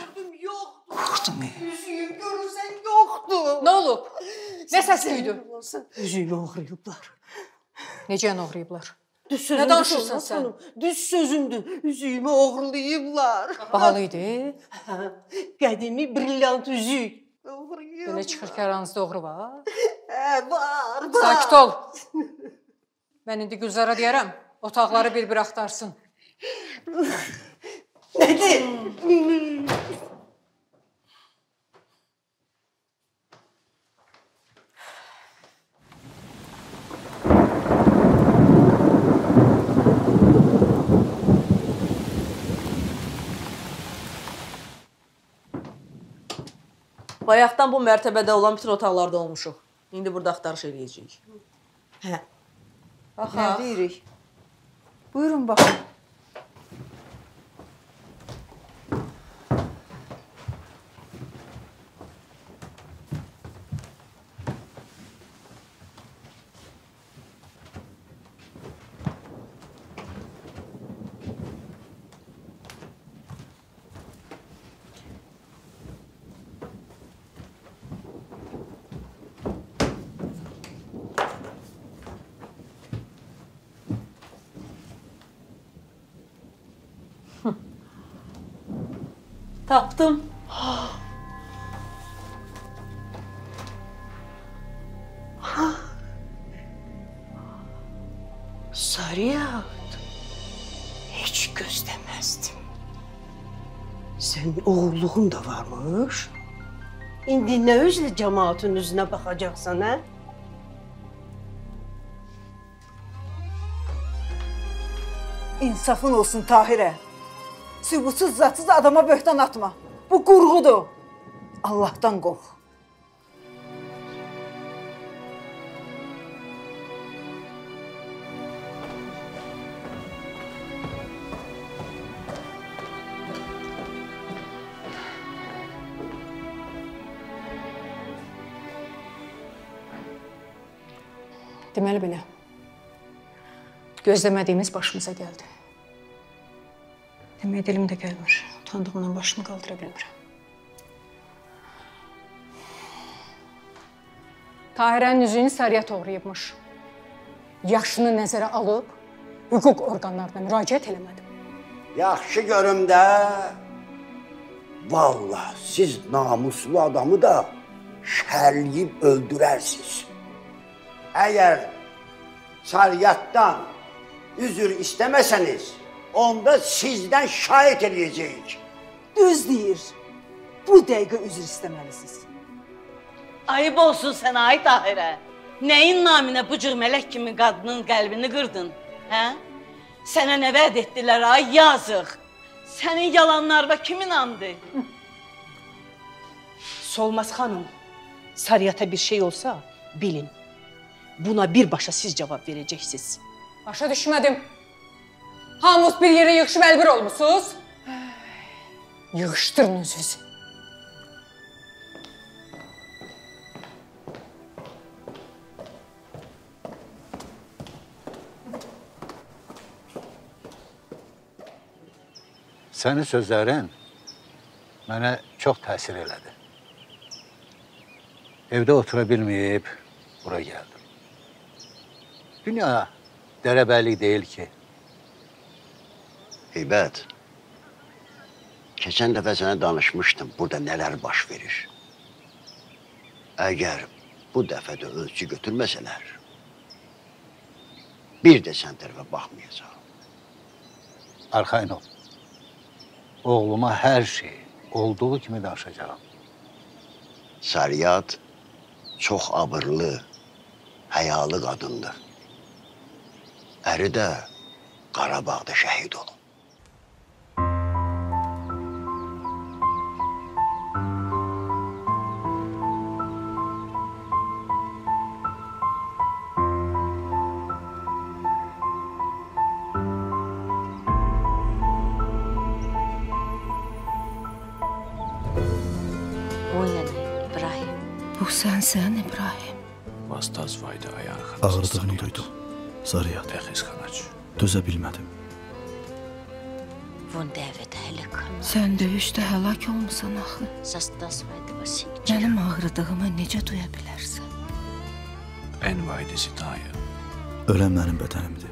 Qorxdum. Üzüyüm görürsən, yoxdur. Nə olub? Nə səs duydu? Üzüyümü oğrayıblar. Necə oğrayıblar? Düz sözümdür. Nə danışırsan sən? Düz sözümdür. Üzüyümü oğurlayıblar. Bahalı idi? Qədimi brilliant üzük. Belə çıxır ki, aranızda oğru var. Var. Sakit ol. Mən indi Gülzara deyərəm, otaqları bir-bir axtarsın. Nədir? Bayaqdan bu mərtəbədə olan bütün otaqlarda olmuşuq. İndi burada axtarış eləyəcəyik. Hə. Baxaq. Nə deyirik? Buyurun baxın. Tapdım. Sarıyat. Hiç gözlemezdim. Senin oğulluğun da varmış. İndi ne özle cemaatin yüzüne bakacaksan ha? İnsafın olsun Tahirə. Sübutsuz zatsız adama böhtan atma. Bu qurğudur. Allah'tan qorx. Deməli belə. Gözləmədiyimiz başımıza gəldi. Demək dilim də gəlmir. Utandığımdan başımı qaldıra bilmirəm. Tahirənin üzüyünü Sarıyat oğrayıbmış. Yaşını nəzərə alıb, hüquq orqanlarına müraciət eləmədim. Yaxşı görüm də. Vallahi siz namuslu adamı da şərliyib öldürərsiniz. Eğer Sarıyat'tan üzür istemeseniz, onda sizden şahit edeceğiz. Düz deyir. Bu dəqiqə üzr istəməlisiniz. Ayıb olsun sənə ay Tahirə. Nəyin naminə bu cür mələk kimi qadının qəlbini qırdın? Hə? Sənə nə vəd etdilər ay yazıq. Sənin yalanlarına kim inandı? Solmaz xanım, Sarıyata bir şey olsa bilin. Buna birbaşa siz cevap vereceksiniz. Başa düşmədim. Hamınız bir yerə yığışıb əlbir olmusunuz. Yığışdırın özünüzü. Sənin sözlərin mənə çox təsir elədi. Evdə otura bilməyib bura gəldim. Dünya dərəbərlik deyil ki. Heybət, keçən dəfə sənə danışmışdım burada nələr baş verir. Əgər bu dəfə də ölçü götürməsələr, bir də sən tərəfə baxmayacaq. Arxayın ol. Oğluma hər şey olduğu kimi danışacağım. Sarıyat çox abırlı, həyalı qadındır. Əri də Qarabağda şəhid olub. Bu sensin İbrahim. Ağrıdığını duydum. Sarıyat. Dözə bilmədim. Sen döyüşte helak olmusan axı. Benim ağrıdığımı necə duya bilərsən? Ölən mənim bədənimdir.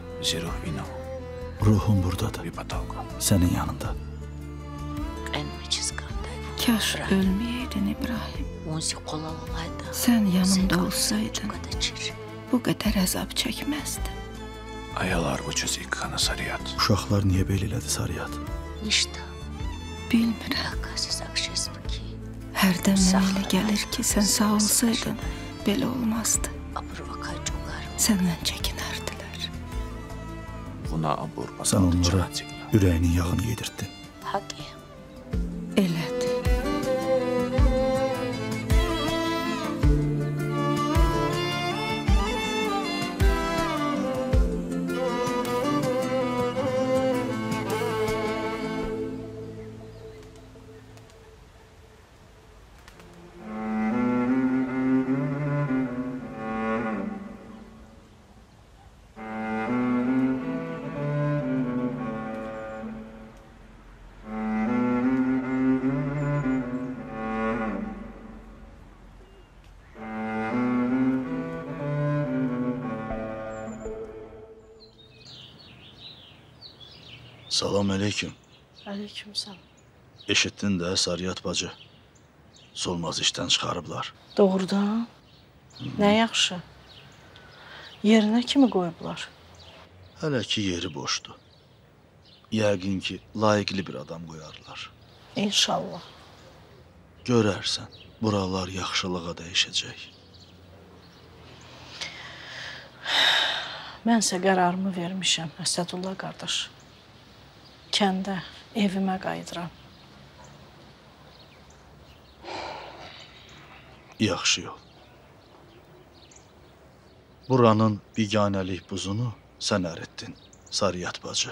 Ruhum buradadır. Sənin yanında. Kaş ölmeyeydin İbrahim. Sen yanımda olsaydın bu qədər əzab çəkməzdim. Uşaqlar niyə belə elədi Sarıyat? Bilmirəm. Hərdən mənə elə gəlir ki, sən sağ olsaydın belə olmazdı. Səndən çəkinərdilər. Sən onlara ürəyinin yağını yedirtdin. Elədir. Salam aleyküm. Aleykümselam. Eşitdin də Sarıyat bacı. Solmaz işdən çıxarıblar. Doğrudan? Nə yaxşı. Yerinə kimi qoyublar? Hələ ki yeri boşdur. Yəqin ki, layiqli bir adam qoyarlar. İnşallah. Görərsən, buralar yaxşılığa dəyişəcək. Mənsə qərarımı vermişəm, Əsədullah qardaş. Kəndə, evimə qayıdıram. Yaxşı yol. Buranın biganəlik buzunu sən əritdin, Sarıyat bacı.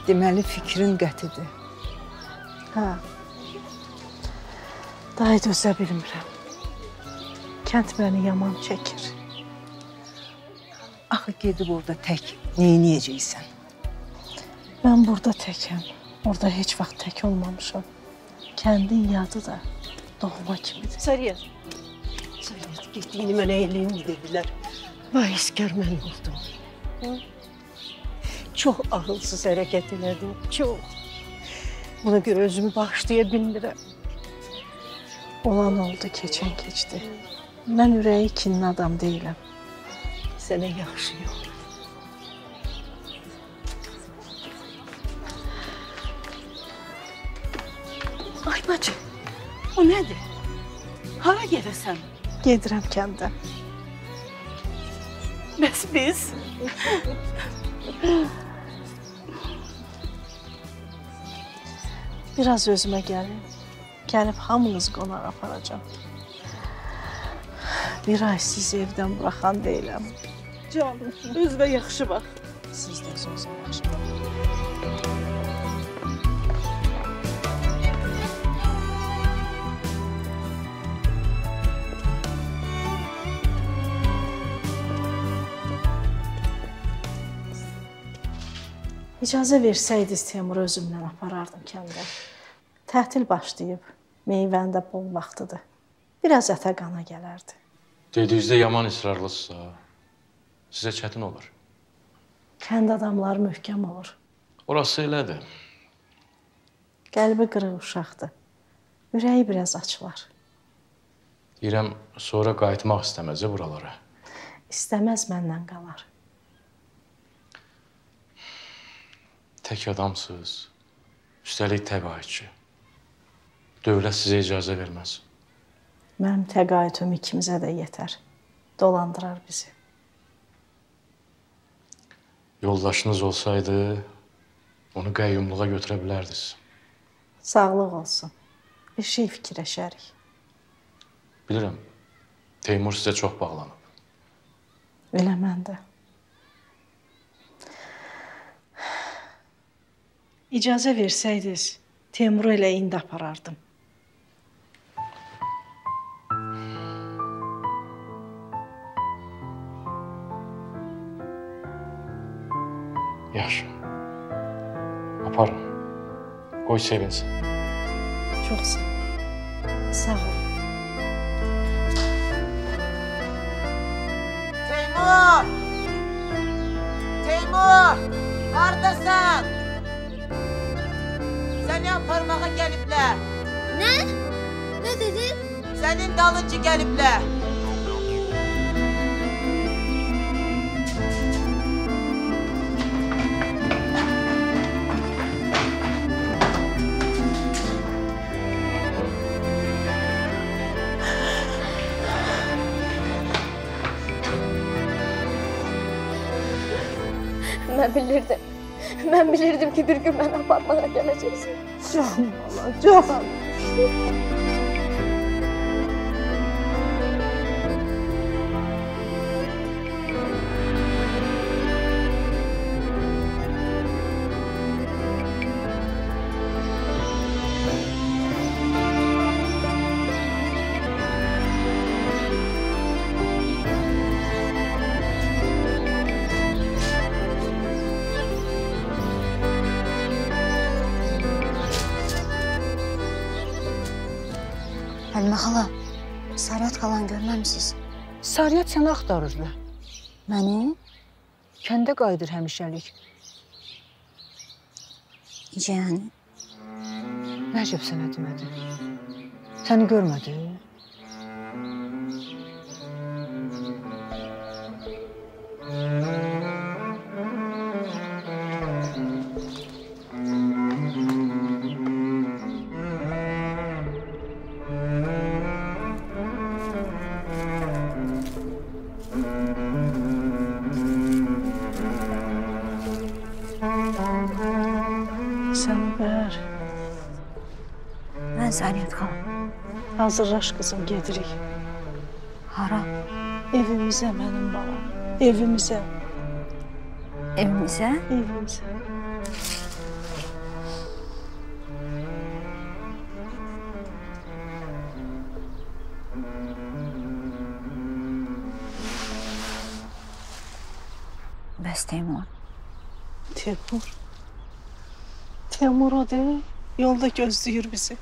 Deməli fikrin qətidir. Hə. Daha dözə bilmirəm. Kənd məni yaman çəkir. Axı gedib orada tək neyniyəcəksən? Mən burada təkəm. Orada heç vaxt tək olmamışam. Kəndin yadı da doğma kimidir. Sarıyat. Sarıyat, getdiyini mənə eləyim dedilər. Vay, iskər mən oldum. Hı? Çox ağılsız hərəkət elədim, çox. Buna görə özümü bağışlaya bilmirəm. Olan oldu, keçən keçdi. Mən ürəyi kinin adam deyiləm. Sənə yaxşı yol. Ay bacı, o nədir? Hara gedəsən? Gedirəm kəndə. Bəs biz? Biraz özümə gəlin. Gəlib hamınız qonaq aparacam. Bir ay sizi evdən buraxan deyiləm. Canım, özünə yaxşı bax. Siz də özünüzə yaxşı baxın. İcazə versəydiniz Teymuru özümlə aparardım kəndə. Tətil başlayıb, meyvənin də bol vaxtıdır. Biraz ətə qana gələrdi. Dediyinizdə yaman israrlısınızsa, sizə çətin olur. Kənd adamları möhkəm olur. Orası elədir. Qəlbi qırıq uşaqdır. Ürəyi biraz açılar. Deyirəm, sonra qayıtmaq istəməz buralara. İstəməz məndən qalar. Tək adamsınız, üstəlik təqaüdçü. Dövlət sizə icazə verməz. Mənim təqaüdüm ikimizə də yetər. Dolandırar bizi. Yoldaşınız olsaydı, onu qəyyumluğa götürə bilərdiniz. Sağlıq olsun. Bir şey fikirləşərik. Bilirəm, Teymur sizə çox bağlanıb. Elə mən də. İcazə versəydiniz, Teymuru elə indi aparardım. Yaxşı. Aparın. Qoy sevinsin. Çox sağ ol. Sağ ol. Teymur! Teymur! Haradasan? Səni aparmağa gəliblər. Nə? Nə dedin? Sənin dalınca gəliblər. Mən bilirdim ki, bir gün məni aparmağa gələcəksin. Canım Allah, canım. Səlimə xala, Sariyyət qalan görməmisiniz? Sariyyət səni axtarırlar. Məni? Kəndə qayıdır həmişəlik. Necə yəni? Nəcib sənə demədi. Səni görmədi. Səmbər. Mən Sariyyət xalam. Hazırlaş qızım, gedirik. Hara? Evimizə mənim balam. Evimizə. Evimizə? Evimizə. Bəs Teymur? Teymur? Teymur o deyil. Yolda gözləyir bizi.